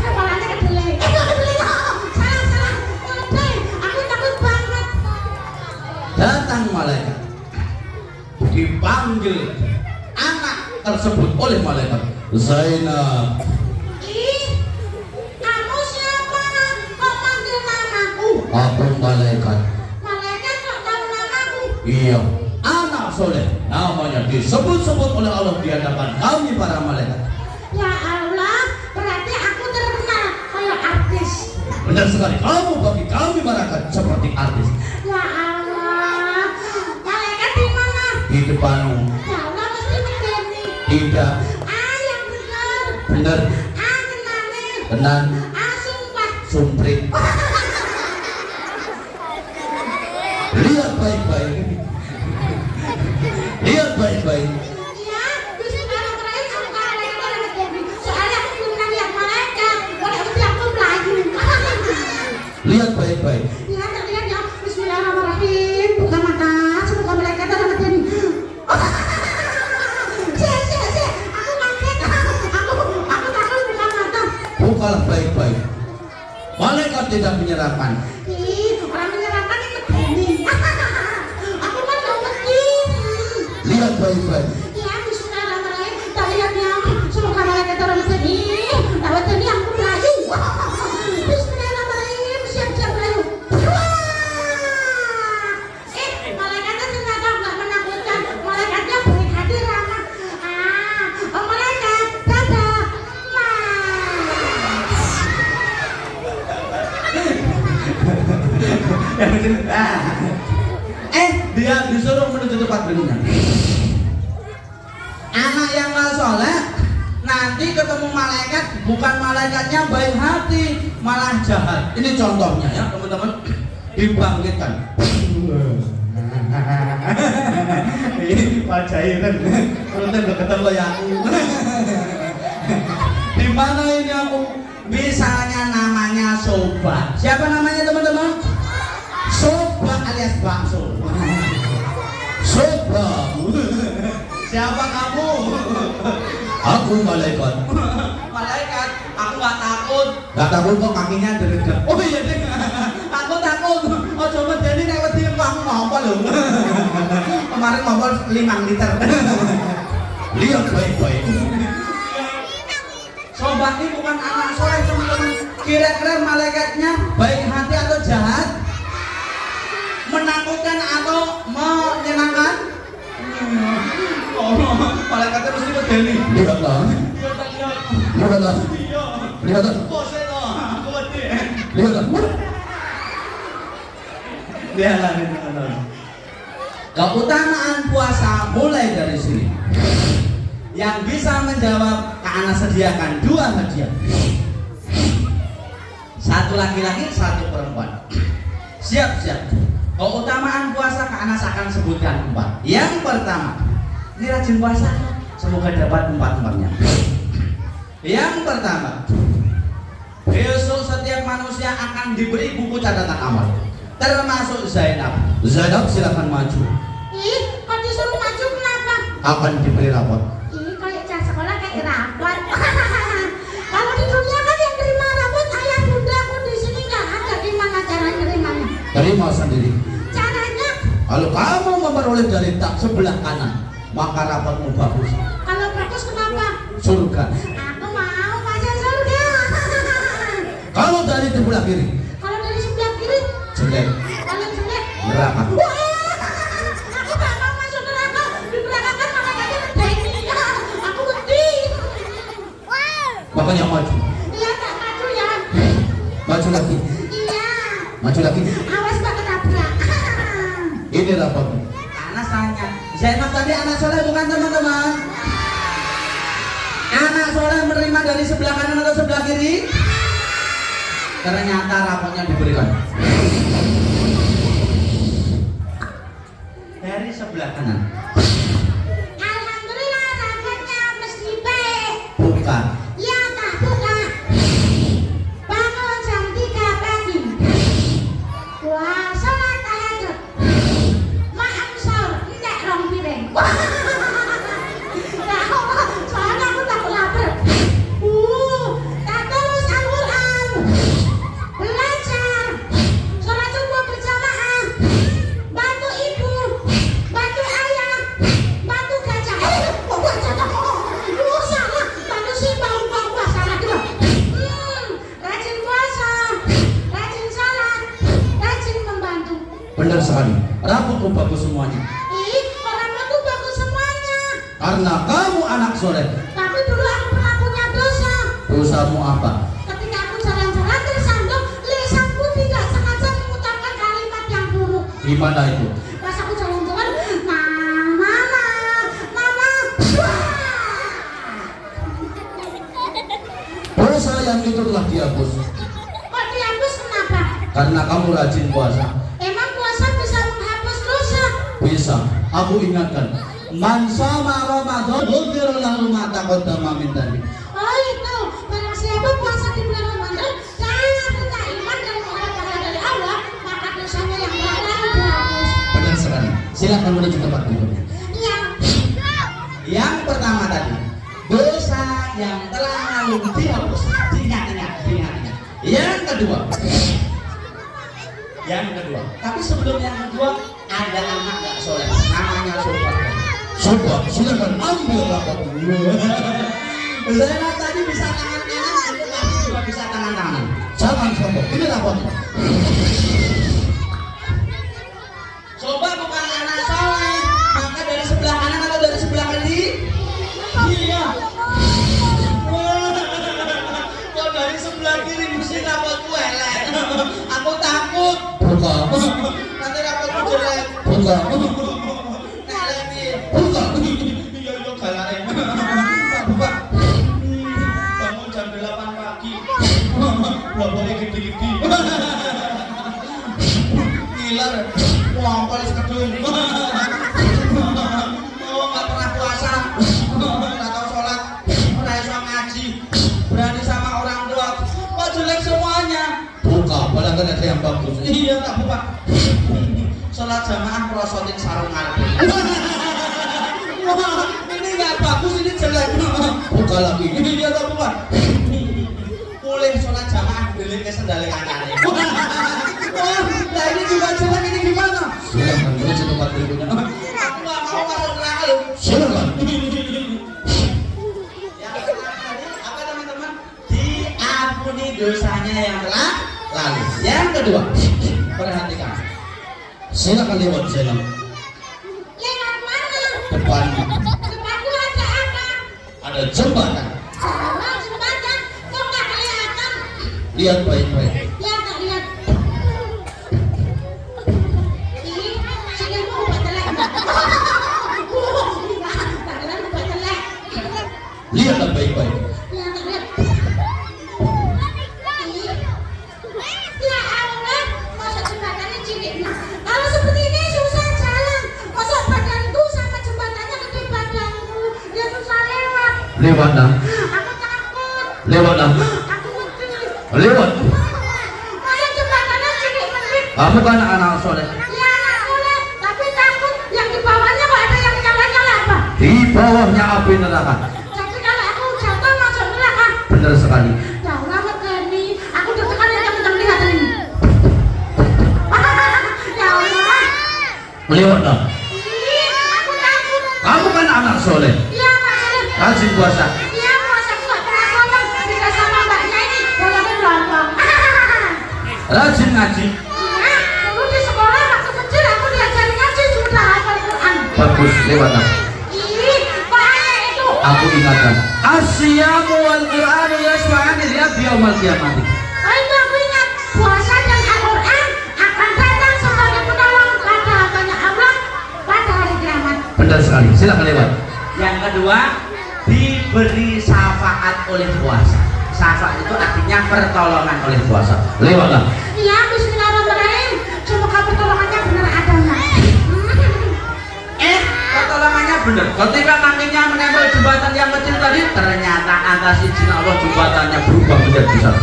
kepalanya kedelai. Kedelai. Salah. Kedelai. Aku takut banget. Datang malaikat. Dipanggil anak tersebut oleh malaikat. Zainab. Kamu siapa? Kok manggil namaku? Aku malaikat. Malaikat kok tahu namaku? Iya. Anak soleh. Namanya disebut-sebut oleh Allah di hadapan kami para malaikat. Ya Allah, berarti aku terkenal kayak artis. Benar sekali. Kamu bagi kami malaikat seperti artis. Ya Allah, malaikat di mana? Di depanmu. Ya Allah, mesti medeni. Tidak. Yang benar. Benar. Kenalin. Benar. Sumpah. Sumprit. Lihat baik-baik. Lihat baik-baik. Ya, bismillahirrahmanirrahim. Aku malaikat orang medeni. Soalnya aku belum pernah lihat malaikat. Waduh, mesti aku melayu. Lihat baik-baik. Lihat ya. Bismillahirrahmanirrahim. Buka mata. Semoga malaikat orang medeni. Sik. Aku kaget. Aku takut buka mata. Bukalah baik-baik. Malaikat tidak menyerahkan. Ih, orang menyerahkan ini medeni. Aku kan mau medeni. Lihat baik-baik. Ya, bismillahirrahmanirrahim. Tak lihat ya. Semoga malaikat orang medeni. Lewat ini aku melayu. Bismillahirrahmanirrahim. Siap-siap melayu. Malaikatnya ternyata nggak menakutkan. Malaikatnya baik hati ramah. Malaikat, dadah. Dia disuruh menuju tempat berguna. Anak yang nggak soleh nanti ketemu malaikat, bukan malaikatnya baik hati, malah jahat. Ini contohnya ya teman-teman. Dibangkitkan. Ini wajahnya kan perutnya udah ketemu ya aku. Di mana ini aku? Misalnya namanya Soba. Siapa namanya teman-teman? Soba alias bakso. Soba. Siapa kamu? Aku malaikat. Malaikat, aku nggak takut. Nggak takut kok kakinya deredak. Oh iya deh. Aku takut. Oh coba jadi nek wedi kamu mau apa lho? Kemarin mau 5 liter. Lihat baik-baik. Sobat ini bukan anak soleh teman-teman. Kira-kira malaikatnya baik hati atau jahat? Menakutkan atau menyenangkan? Oh, malaikatnya mesti medeni. Lihatlah. Lihatlah. Lihatlah. Lihatlah. Lihatlah. Keutamaan puasa mulai dari sini. Yang bisa menjawab, Kak Ana sediakan 2 hadiah. 1 laki-laki, 1 perempuan. Siap-siap. Keutamaan puasa Kak Anas akan sebutkan 4. Yang pertama, ini rajin puasa, semoga dapat 4-4-nya. Yang pertama, besok setiap manusia semuanya akan diberi buku catatan amal, termasuk Zainab. Zainab silakan maju. Ih, kok disuruh maju kenapa? Akan diberi rapot. Ih, kayak cas sekolah kayak rapot. Kalau di dunia kan yang terima rapot ayah bunda, aku di sini nggak ada. Gimana cara nerimanya? Terima sendiri. Caranya? Kalau kamu memperoleh dari tak sebelah kanan, maka rapotmu bagus. Kalau bagus kenapa? Surga. Aku mau masuk surga. Kalau dari sebelah kiri, Kalau dari sebelah kiri, jelek. kalau jelek, Neraka. wah, aku gak mau masuk neraka. Di belakang kan makanya ada ini. Aku wedi. Makanya maju. Iya tak maju ya. Maju lagi. Iya. Maju lagi. Awas gak ketabrak. Ini rapotmu. Anas tanya, Zainab tadi anak soleh bukan teman-teman? Anak soleh menerima dari sebelah kanan atau sebelah kiri? Ternyata rapotnya diberikan dari sebelah kanan. Alhamdulillah rapatnya mesti baik. Bukan. Iya tak buka. Bangun jam 3 pagi. Wah, sholat tahajud. Makan sahur, enggak rong piring. Nah, soalnya aku takut lapar. Tak terus Al-Quran. Belajar. Sholat subuh berjamaah. Bantu ibu. Bantu ayah. Bantu gajah. Kok gajah tak? Salah. Bantu simbang. Wah, salah juga. Rajin puasa. Rajin sholat. Rajin membantu. Benar sekali. Rapotmu bagus semuanya. Ih, orang itu bagus semuanya. Karena kamu anak soleh. Tapi dulu aku pernah punya dosa. Dosamu apa? Ketika aku jalan-jalan tersandung, lisanku tidak sengaja mengucapkan kalimat yang buruk. Gimana itu? Pas aku jalan-jalan, mama. Dosa yang itu telah dihapus. Kok dihapus kenapa? Karena kamu rajin puasa. Emang puasa bisa menghapus dosa? Bisa. Aku ingatkan. Man sama Ramadan, ghufira lahu ma taqaddama min dhanbi. Oh itu, barang siapa puasa di bulan Ramadan, saya punya iman dan menghadap pahala dari Allah, maka dosanya yang lalu dihapus. Benar sekali. Silakan menuju tempat berikutnya. Iya. Yang pertama tadi, dosa yang telah lalu dihapus. Diingat-ingat. Yang kedua. Tapi sebelum yang kedua, ada anak gak soleh, namanya Sobat. Sobat, silakan ambil rapotmu. Zainab tadi bisa tangan kanan, aku tadi juga bisa tangan kanan. Jangan sombong, ini rapotmu. Coba bukan anak soleh, maka dari sebelah kanan atau dari sebelah kiri? Iya. Wah, kok dari sebelah kiri mesti rapotku elek. Aku takut. Buka. Nanti rapotku jelek. Buka. Buka. Iya galak. Buka. Bangun jam 8 pagi. Blabone gede-gede. Ngiler. Ngompol sekedul. Oh, enggak pernah puasa. Enggak tahu sholat. Ora iso ngaji. Berani sama orang tua. Kok jelek semuanya? Buka, padahal ada yang bagus. Iya, tak buka. Sholat jamaah merosotin sarung ngarep. Ini nggak bagus, ini jelek. Buka lagi. Iya, tak buka. Boleh sholat jamaah beli ke sendal kanannya. Wah, nah ini juga jelek, ini gimana? Silakan menuju tempat berikutnya. Aku nggak mau masuk neraka loh. Silakan. Apa teman-teman? Diampuni dosanya yang telah lalu. Yang kedua, perhatikan. Silakan lewat jalan. Lewat mana? Depan Depanku ada apa? ada jembatan. Oh, jembatan. Kok nggak kelihatan? Lihat baik-baik. Lihat tak lihat? Ih, sini mau buat telek. Tak kira buat telek. Lihatlah baik-baik. Lihat tak lihat? Ih, ya Allah, masa jembatannya cilik. Kalau seperti ini susah jalan. Masa badanku sama jembatannya gede badanku. Ya susah lewat. Lewat dah. Aku takut. Lewat dah. Aku wedi. Lewat. Kamu kan anak soleh. Ya anak soleh, tapi takut yang di bawahnya kok ada yang nyala-nyala apa? Di bawahnya api neraka. Jadi kalau aku jatuh masuk neraka. Benar sekali. Jauh amat ini, aku deg-degan yang kencang lihat ini. Ya Allah. Lewat dong. Ih, aku takut. Kamu kan anak soleh. Iya Pak Soleh. Rajin puasa. Iya puasa aku nggak pernah ngomong. Bisa sama mbaknya ini, bolongnya belompong. Rajin ngaji. Iya, dulu di sekolah waktu kecil aku diajarin ngaji sudah hafal Quran. Bagus, lewat dong. Ih, kok aneh itu? Aku ingatkan. Asyamu wal Qur'an yasma'ani lihat yaumal qiyamah. Oh itu aku ingat, puasa dan Al-Quran akan datang sebagai penolong pada hambanya Allah pada hari kiamat. Benar sekali. Silakan lewat. Yang kedua, diberi syafaat oleh puasa. Syafaat itu artinya pertolongan oleh puasa. Lewatlah. Iya, bismillahirrahmanirrahim. Semoga pertolongannya benar adanya. Pertolongannya benar. Ketika kakinya menempel jembatan yang kecil tadi, ternyata atas izin Allah jembatannya berubah menjadi besar.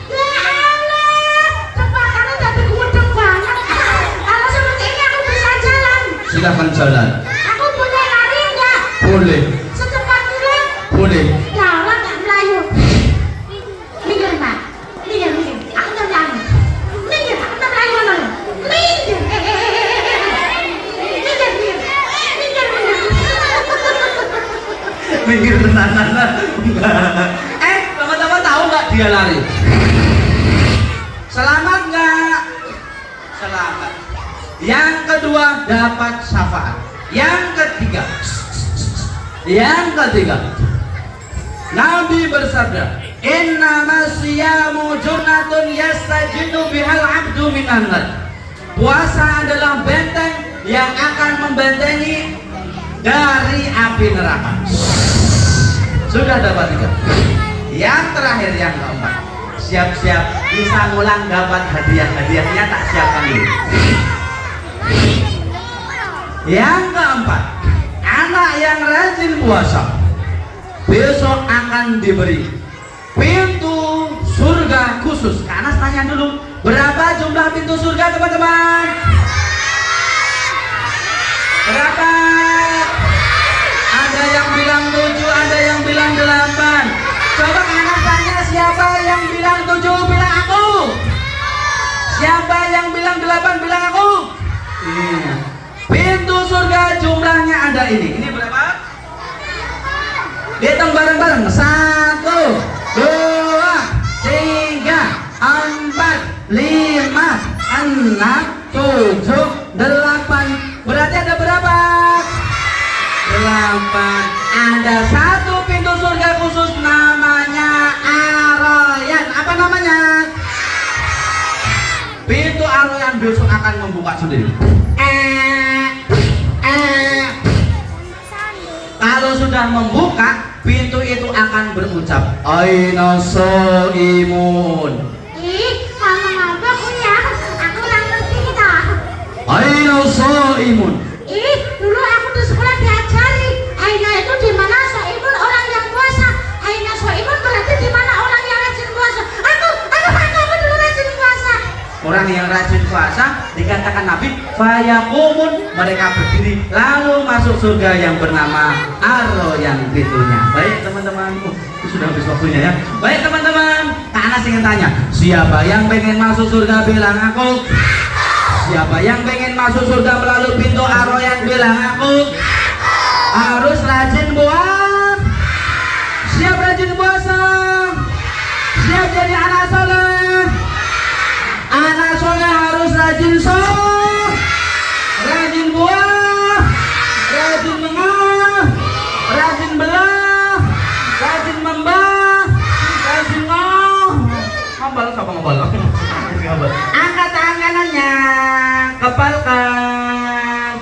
Ya Allah, jembatannya jadi gudeg banget. Kalau seperti ini aku bisa jalan. Silakan jalan. Aku boleh lari enggak? Boleh. Secepat kilat? Boleh. Ya Allah, nggak melayu. Minggir Pak, minggir. Aku nggak melayu. Minggir, aku nggak melayu loh. Minggir. Minggir tenanan. Teman-teman tahu nggak dia lari? Selamat nggak? Selamat. Yang kedua dapat syafaat. Yang ketiga, Nabi bersabda, Innama siyamu junnatun yastajinu bihal abdu minan nar. Puasa adalah benteng yang akan membentengi dari api neraka. Sudah dapat 3. Yang terakhir, yang keempat, siap-siap bisa ngulang dapat hadiahnya tak siapkan dulu. Yang keempat, anak yang rajin puasa besok akan diberi pintu surga khusus. Karena tanya dulu, berapa jumlah pintu surga teman-teman? Berapa? Ada yang bilang 7, ada yang bilang 8. Coba anak tanya, siapa yang bilang 7 bilang aku. Siapa yang bilang 8 bilang aku. Iya. Pintu surga jumlahnya ada ini. Ini berapa? Hitung bareng-bareng. 1, 2, 3, 4, 5, 6, 7, 8. Berarti ada berapa? 8. Ada 1 pintu surga khusus namanya Ar-Rayyan. Apa namanya? Pintu Ar-Rayyan besok akan membuka sendiri. Kalau sudah membuka, pintu itu akan berucap, Aina shaimun. Ih, ngomong apa punya? Aku nggak ngerti kita. Aina shaimun. Ih, dulu aku di sekolah diajari Aina itu di mana shaimun orang yang puasa. Aina shaimun berarti di mana orang yang rajin puasa. Aku dulu rajin puasa. Orang yang rajin puasa dikatakan Nabi, fayaqumun, mereka berdiri lalu masuk surga yang bernama Ar-Rayyan pintunya. Baik teman-teman, itu sudah habis waktunya ya. Baik teman-teman, Kak Anas ingin tanya, siapa yang pengen masuk surga bilang aku. Siapa yang pengen masuk surga melalui pintu Ar-Rayyan bilang aku. Harus rajin puasa. Siap rajin puasa. Siap jadi anak soleh. Anak soleh harus rajin sholat, rajin buah, rajin mengah, rajin belah, rajin membah, rajin ngombal, siapa ngombal? Angkat tangannya, kepalkan.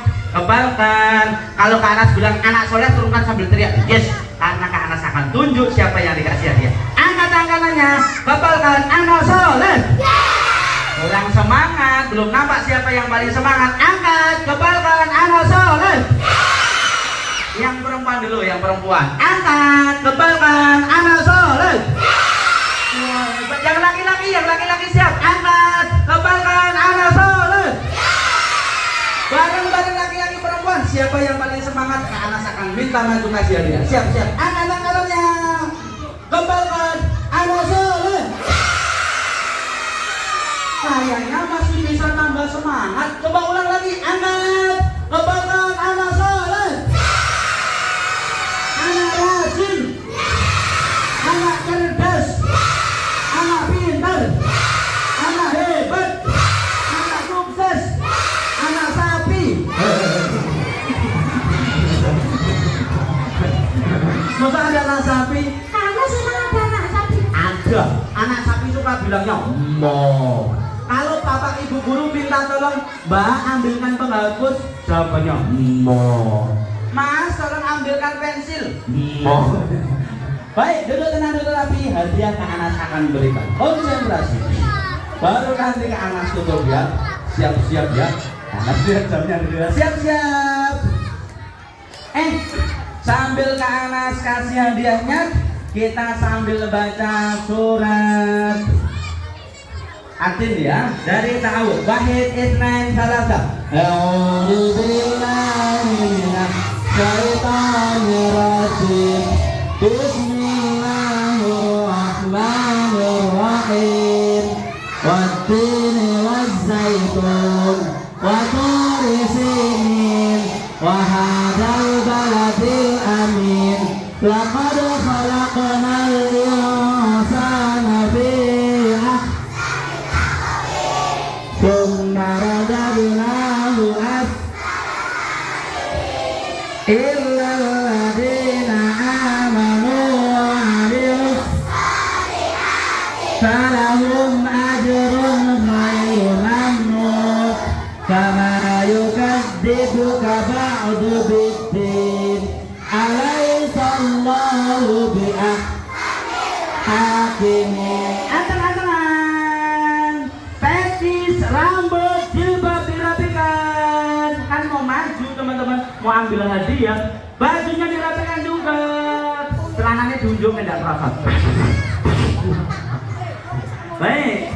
Kalau Kak Anas bilang anak soleh, turunkan sambil teriak, yes, karena Kak Anas akan tunjuk siapa yang dikasih hadiah. Angkat tangannya, kepalkan, anak soleh. Kurang semangat, belum nampak siapa yang paling semangat. Angkat, kepalkan, anak soleh. Yang perempuan dulu, yang perempuan. Angkat, kepalkan, anak soleh. Yang laki-laki siap. Angkat, kembangkan anak soleh. Bareng-bareng laki-laki perempuan. Siapa yang paling semangat? Kak Anas akan minta maju kasih hadiah. Siap. Angkat tangannya. Kembangkan anak soleh. Kayaknya masih bisa tambah semangat. Coba ulang lagi. Angkat, kembangkan anak soleh. Anak rajin. Anak cerdas. Anak pintar. Anak hebat. Anak sukses. Anak sapi. Masa ada anak sapi? Kamu senang ada anak sapi? Ada. Anak sapi suka bilangnya mo. Kalau bapak ibu guru minta tolong, Mbak ambilkan penghapus, jawabannya mo. Mas tolong ambilkan pensil, mo. Baik, duduk tenang dulu rapi. Hadiah Kak Anas akan berikan. Konsentrasi. Baru nanti Kak Anas tutup ya. Siap-siap ya. Anas lihat jamnya dulu. Siap-siap. Sambil Kak Anas kasih hadiahnya, kita sambil baca surat Atin ya, dari ta'awud. Wahid isnain salasa. A'udzu billahi minasy syaithanir rajim. Bismillahirrahmanirrahim. Wattini wazzaitun wa turi sinin wa hadzal baladil amin. Laqad khalaqnal insana fi thumma radadnahu illa alladhina amanu wa amilus falahum ajrun ghairu mamnun kama yukadzibuka ba'du biddin alaysa Allahu bihakimin. Angan-angan petis rambut jilbab dirapikan. Kan mau maju teman-teman, mau ambil hadiah, bajunya dirapikan juga, celananya diunjuk tidak terasa. Baik,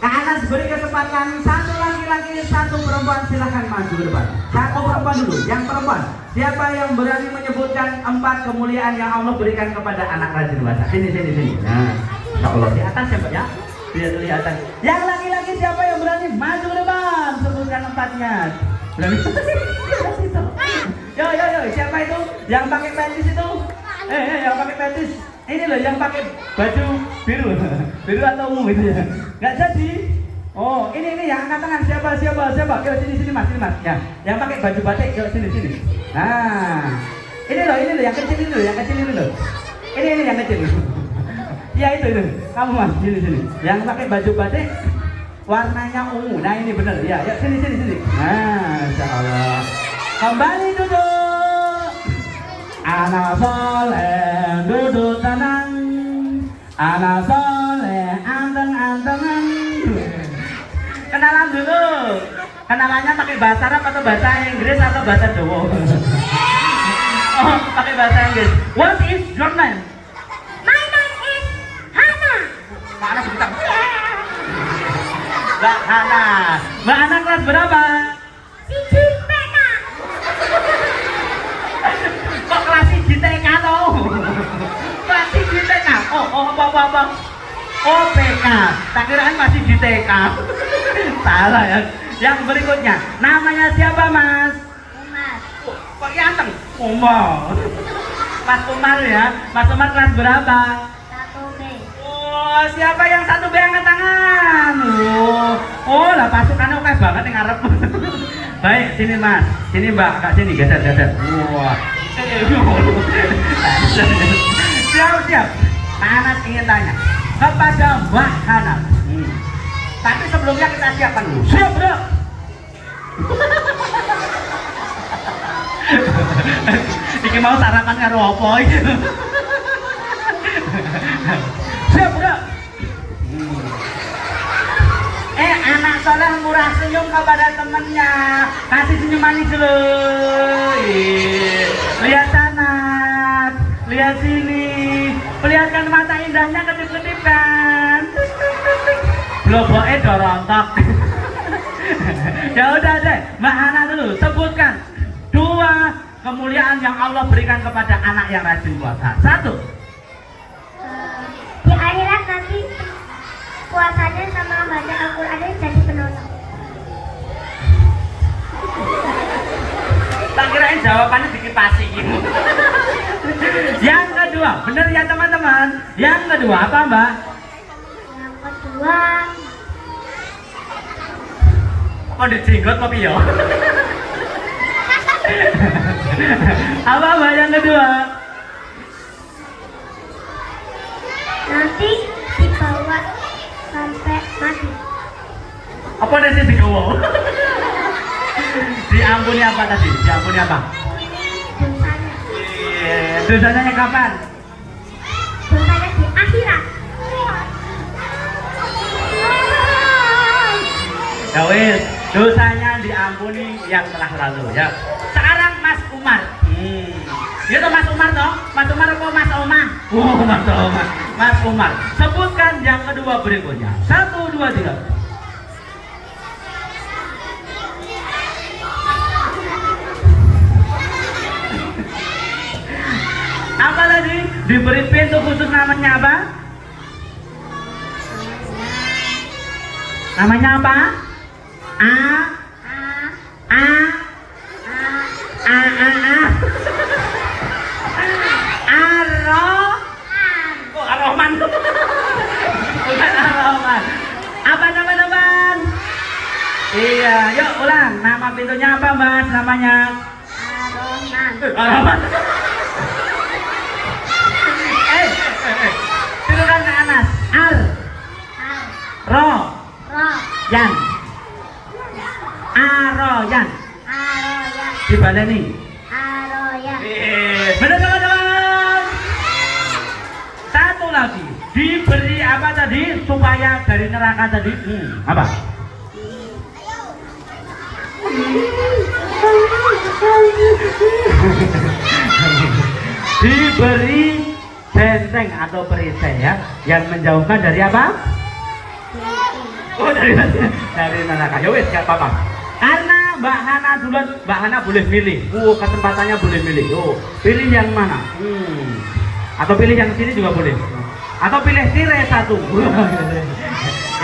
Kak Anas beri kesempatan satu laki-laki, satu perempuan, silahkan maju ke depan. Satu perempuan dulu, yang perempuan. Siapa yang berani menyebutkan 4 kemuliaan yang Allah berikan kepada anak rajin baca? Sini. Nah, ya Allah di atas ya Pak ya, biar kelihatan. Yang laki-laki siapa yang berani maju ke depan? Sebutkan 4-nya. Berani? Yo, siapa itu? Yang pakai petis itu? Yang pakai petis. Ini loh yang pakai baju biru atau ungu itu ya. Nggak jadi. Oh, ini yang angkat tangan siapa? Yo sini mas. Ya, yang pakai baju batik, yo sini. Nah, ini loh yang kecil ini loh. Ini yang kecil. Ya itu. Kamu mas, sini. Yang pakai baju batik warnanya ungu. Nah, ini bener. Ya, yuk sini. Nah, insyaallah. Kembali duduk. Anak soleh duduk tenang. Anak soleh anteng-antengan. Kenalan dulu. Kenalannya pakai bahasa Arab atau bahasa Inggris atau bahasa Jawa? Oh, pakai bahasa Inggris. What is your name? My name is Hana. Mbak Hana sebentar. Mbak Hana kelas berapa? Siji TK. Kok kelas 1 TK toh? Kelas 1 TK. Oh, apa? Oh, PK. Tak kirain masih di TK. Salah ya. Yang berikutnya, namanya siapa Mas? Umar. Kok ganteng? Umar. Mas Umar ya. Mas Umar kelas berapa? 1B. Oh, siapa yang 1B angkat tangan? Oh, lah pasukannya oke banget yang ngarep. Baik, sini Mas. Sini Mbak, Kak sini geser. Wah. Siap. Kak Anas ingin tanya kepada Mbak Hana. Tapi sebelumnya kita siapkan dulu. Siap, Bro. Iki mau sarapan karo apa iki? Siap, Bro. Anak soleh murah senyum kepada temennya. Kasih senyum manis dulu. Lihat sana, lihat sini. Perlihatkan mata indahnya, kedip-kedip kan. bloboke dorontok. Ya udah deh, Mbak Hana dulu sebutkan 2 kemuliaan yang Allah berikan kepada anak yang rajin puasa. 1. Di akhirat nanti puasanya sama baca Al-Qur'annya jadi penolong. Tak kirain jawabannya dikipasi gitu. Yang kedua, bener ya teman-teman? Yang kedua apa Mbak? Yang kedua, Oh dijenggot kopi ya? Apa Mbak yang kedua? nanti dibawa sampai mati. Apa ada sih digowo? Diampuni apa tadi? Diampuni apa? Dosanya. Dosanya kapan? Dosanya di akhirat. Ya wis, dosanya diampuni yang telah lalu ya. Sekarang Mas Umar. Ya toh Mas Umar toh? Mas Umar apa Mas Omah? Oh, Mas Omah. Mas Umar. Sebutkan yang kedua berikutnya. 1, 2, 3. Apa tadi? Diberi pintu khusus namanya apa? Namanya apa? A A A A A Aro Oh Ar-Rahman Bukan Ar-Rahman Apa teman-teman? Iya, yuk ulang. Nama pintunya apa Mas? Namanya Ar-Rahman. Ar-Rahman Tirukan ke Anas. Ar Ro Yan Aroyan Aroyan. dibaleni. Aroyan. Benar teman-teman. Satu lagi diberi apa tadi supaya dari neraka tadi? Apa? Diberi benteng atau perisai ya, yang menjauhkan dari apa? Oh dari neraka. Ya wes gak apa-apa. Karena Mbak Hana duluan, Mbak Hana boleh milih. Kesempatannya boleh milih. Pilih yang mana? Atau pilih yang sini juga boleh. Atau pilih tirai 1.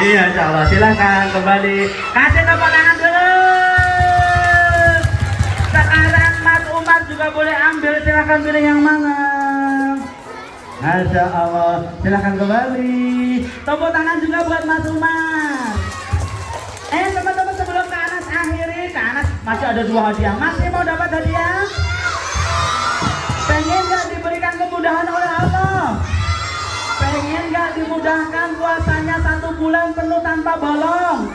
Iya, insya Allah. Silahkan kembali. Kasih tepuk tangan dulu. Sekarang Mas Umar juga boleh ambil. Silahkan pilih yang mana. Masya Allah. Silahkan kembali. Tepuk tangan juga buat Mas Umar. Teman-teman sebelum ke Anas akhiri, ke Anas masih ada 2 hadiah. Masih mau dapat hadiah? Pengen gak diberikan kemudahan oleh Allah? Pengen gak dimudahkan puasanya 1 bulan penuh tanpa bolong?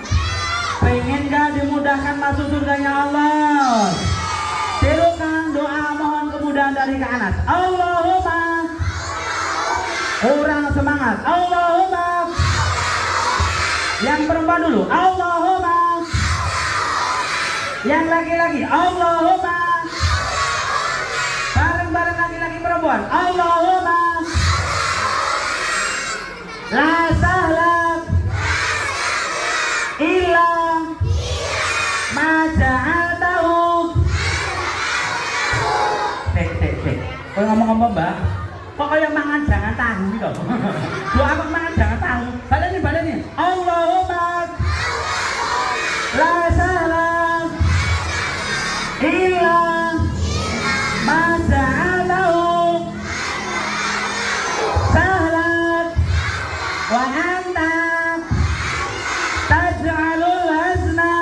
Pengen gak dimudahkan masuk surganya Allah? Tirukan doa mohon kemudahan dari Kak Anas. Allahumma. Kurang semangat. Allahumma. Yang perempuan dulu. Allahumma. Yang laki-laki. Allahumma. Bareng-bareng laki-laki perempuan. Allahumma. La sahla illa ma ja'altahu. Cek. Kau ngomong-ngomong Mbak, kok kayak mangan jangan tahu gitu. Doa apa mangan jangan tahu. Balik nih. Allahumma la sahla illa ma ja'altahu sahlan wa anta taj'alul hazna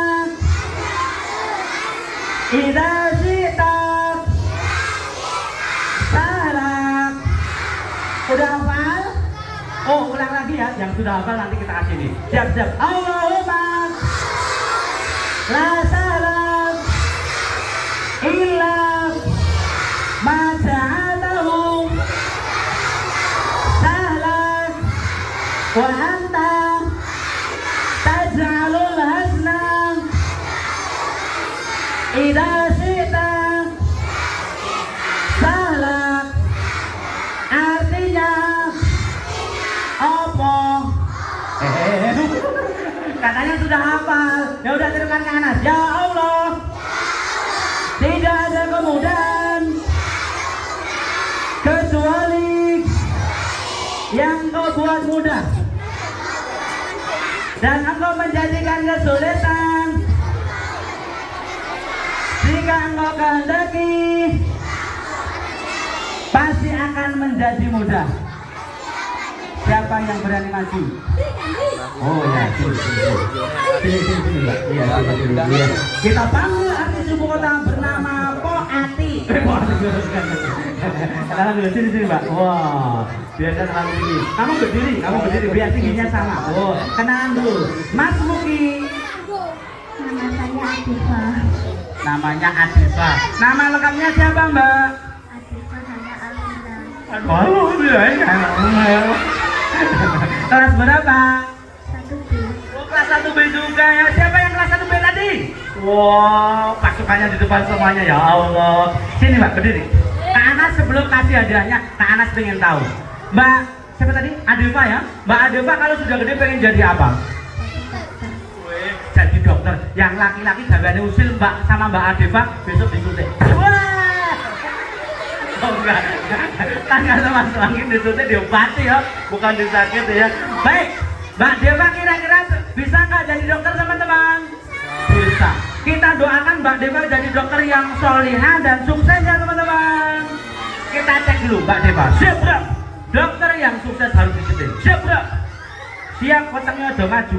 idza syi'ta sahlan. Udah hafal? Oh, ulang lagi ya. Yang sudah hafal nanti kita kasih nih. Siap. Allahumma la sahlan illa ma ja'altahu sahlan wa anta taj'alul hazna idza syi'ta sahlan. Artinya apa? Katanya sudah hafal. Ya udah teruskan ke Anas. Ya Allah, tidak ada kemudahan kecuali yang kau buat mudah, dan engkau menjadikan kesulitan jika engkau kehendaki pasti akan menjadi mudah. Siapa yang berani maju? Oh ya, sini Mbak. Iya, sini. Kita panggil artis ibu kota bernama Poati. Kenalan dulu, sini Mbak. Wah, biasa terlalu tinggi. Kamu berdiri biar tingginya sama. Oh, kenalan dulu. Mas Muki. Nama saya Adifa. Namanya Adifa. Nama lengkapnya siapa Mbak? Adifa Hana Alina. Aduh, ya. Kelas berapa? 1B. Oh, kelas 1B juga ya. Siapa yang kelas 1B tadi? Wow, pasukannya di depan semuanya ya Allah. Sini Mbak, berdiri. Kak Anas sebelum kasih hadiahnya, Kak Anas pengen tahu. Mbak, siapa tadi? Adifa ya? Mbak Adifa kalau sudah gede pengen jadi apa? Wih, jadi dokter. Yang laki-laki gagannya usil Mbak sama Mbak Adifa besok disuntik. Wah. Oh enggak, kan kalau Mas Langit disuntik diobati ya, bukan disakit ya. Baik, Mbak Deva kira-kira bisa nggak jadi dokter teman-teman? Bisa. Kita doakan Mbak Deva jadi dokter yang solihah dan sukses ya teman-teman. Kita cek dulu Mbak Deva. Siap bro? Dokter yang sukses harus disiplin. Siap bro? Siap, potongnya udah maju.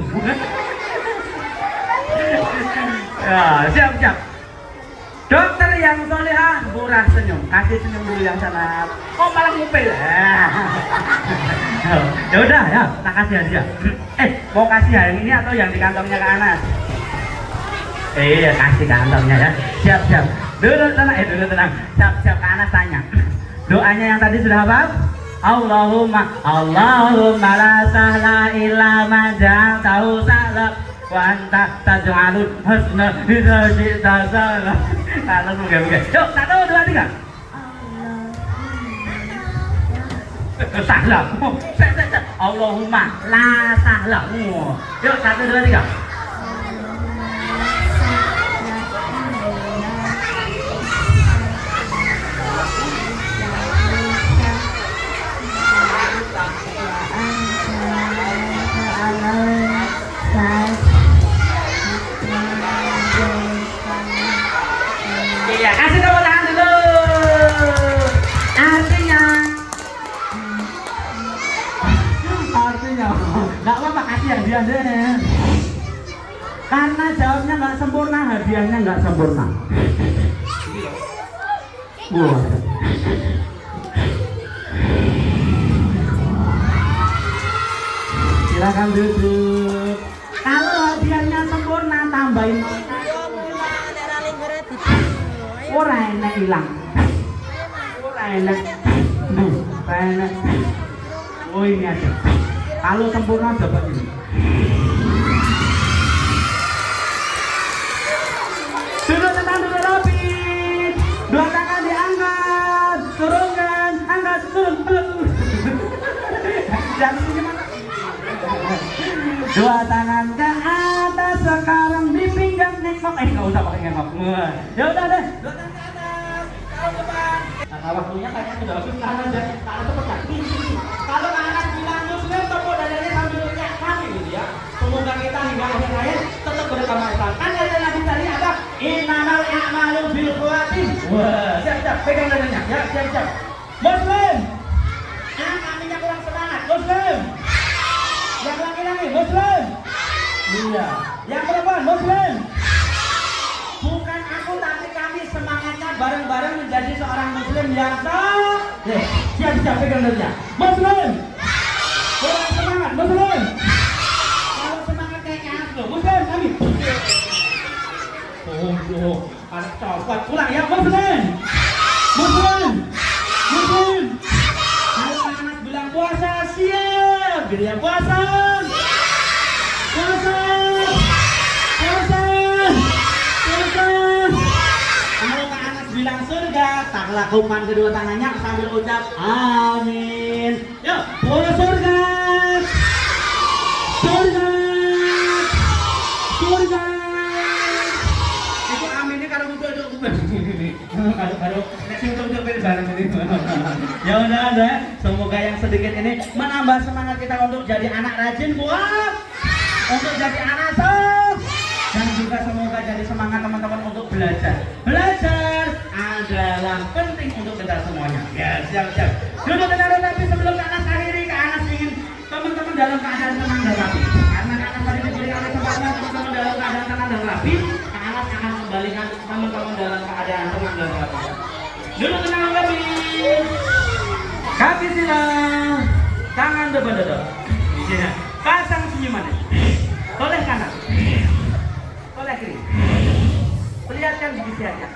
Ya, siap. Dokter yang solehah, murah senyum. Kasih senyum dulu yang sana. Kok malah ngupil? Ya udah ya, tak kasih hadiah. Mau kasih yang ini atau yang di kantongnya Kak Anas? Iya, kasih kantongnya ya. Siap. Dulu tenang. Siap Kak Anas tanya. Doanya yang tadi sudah hafal? Allahumma la sahla illa ma ja'altahu sahla wa anta taj'alul husna idza syi'ta sahla. Kalau moga-moga. Yuk, 1, 2, 3. Sahla. Allahumma la sahla. Yuk, 1, 2, 3. Iya, kasih tepuk tangan dulu. Artinya, nggak apa-apa kasih hadiah deh. Karena jawabnya nggak sempurna, hadiahnya nggak sempurna. Wah. Silakan duduk. Kalau hadiahnya sempurna, tambahin. Ora enak hilang. Ora enak. Oh ini aja. Kalau sempurna dapat ini. Duduk tenang, duduk rapi. Dua tangan diangkat, turunkan, angkat, turun. Jangan gimana? Dua tangan ke atas, sekarang di pinggang nengok. Nggak usah pakai nengok. Ya udah deh. Dua tangan ke atas, taruh depan. Nah, waktunya kayaknya sudah habis. Tahan aja, taruh cepat kan. Kalau anak bilang muslim, tepuk dadanya sambil teriak kami gitu ya. Semoga kita hingga akhir hayat tetap beragama Islam. Kan ada Nabi tadi apa? Innamal a'malu bil khawatim. Wah, siap, pegang dadanya. Ya, siap. Muslim. Kaminya kurang semangat. Muslim. Yang laki-laki Muslim. Iya. Yang perempuan Muslim. Bukan aku tapi kami semangatnya bareng-bareng menjadi seorang Muslim yang soleh. Siap pegang dadanya. Muslim. Kurang semangat Muslim. Kalau semangat kayaknya aku Muslim kami. Oh, anak copot pulang ya Muslim. Kalau anak bilang puasa siap, gitu ya puasa. Kalau Kak Anas bilang surga, tak lakukan kedua tangannya sambil ucap amin. Yuk, surga. Baru untuk bareng ini. Ya udah, semoga yang sedikit ini menambah semangat kita untuk jadi anak rajin, kuat, untuk jadi anak sok, dan juga semoga jadi semangat teman-teman untuk belajar. Belajar adalah penting untuk kita semuanya. Ya, siap. Duduk tenang, tapi sebelum Kak Anas akhiri, Kak Anas ingin teman-teman dalam keadaan tenang dan rapi. Karena Kak Anas tadi diberi oleh tempatnya teman-teman dalam keadaan tenang dan rapi. Kak Anas akan kembalikan teman-teman dalam keadaan tenang dan rapi. Duduk tenang rapi. Kaki sila, tangan depan-depan. Pasang senyuman. Toleh kanan, toleh kiri. Perlihatkan gigi sehatnya.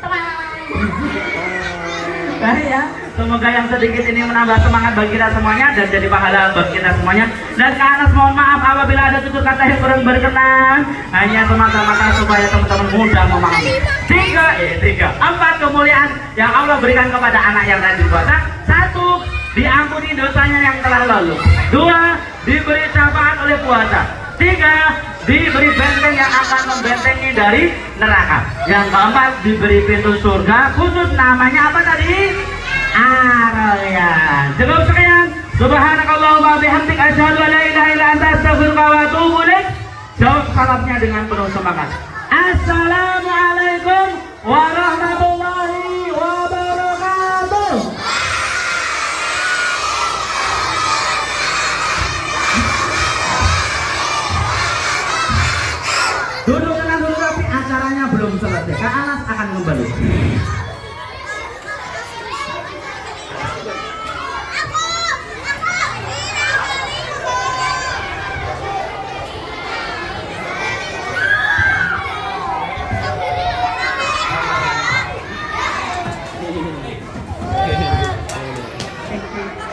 Baik ya, semoga yang sedikit ini menambah semangat bagi kita semuanya dan jadi pahala bagi kita semuanya. Dan Kak Anas mohon maaf apabila ada tutur kata yang kurang berkenan. Hanya semata-mata supaya teman-teman mudah memahami. 3, 4 kemuliaan yang Allah berikan kepada anak yang rajin puasa. 1, diampuni dosanya yang telah lalu. 2, diberi syafaat oleh puasa. 3, diberi benteng yang akan membentengi dari neraka. Yang keempat, diberi pintu surga khusus, namanya apa tadi? Ar-Rayyan. Cukup sekian. Subhanakallahumma bihamdik asyhadu an la ilaha illa anta astaghfiruka wa atubu ilaik. Jawab salamnya dengan penuh semangat. Assalamualaikum warahmatullahi wabarakatuh. Duduk tenang dulu, tapi acaranya belum selesai. Kak Anas akan kembali.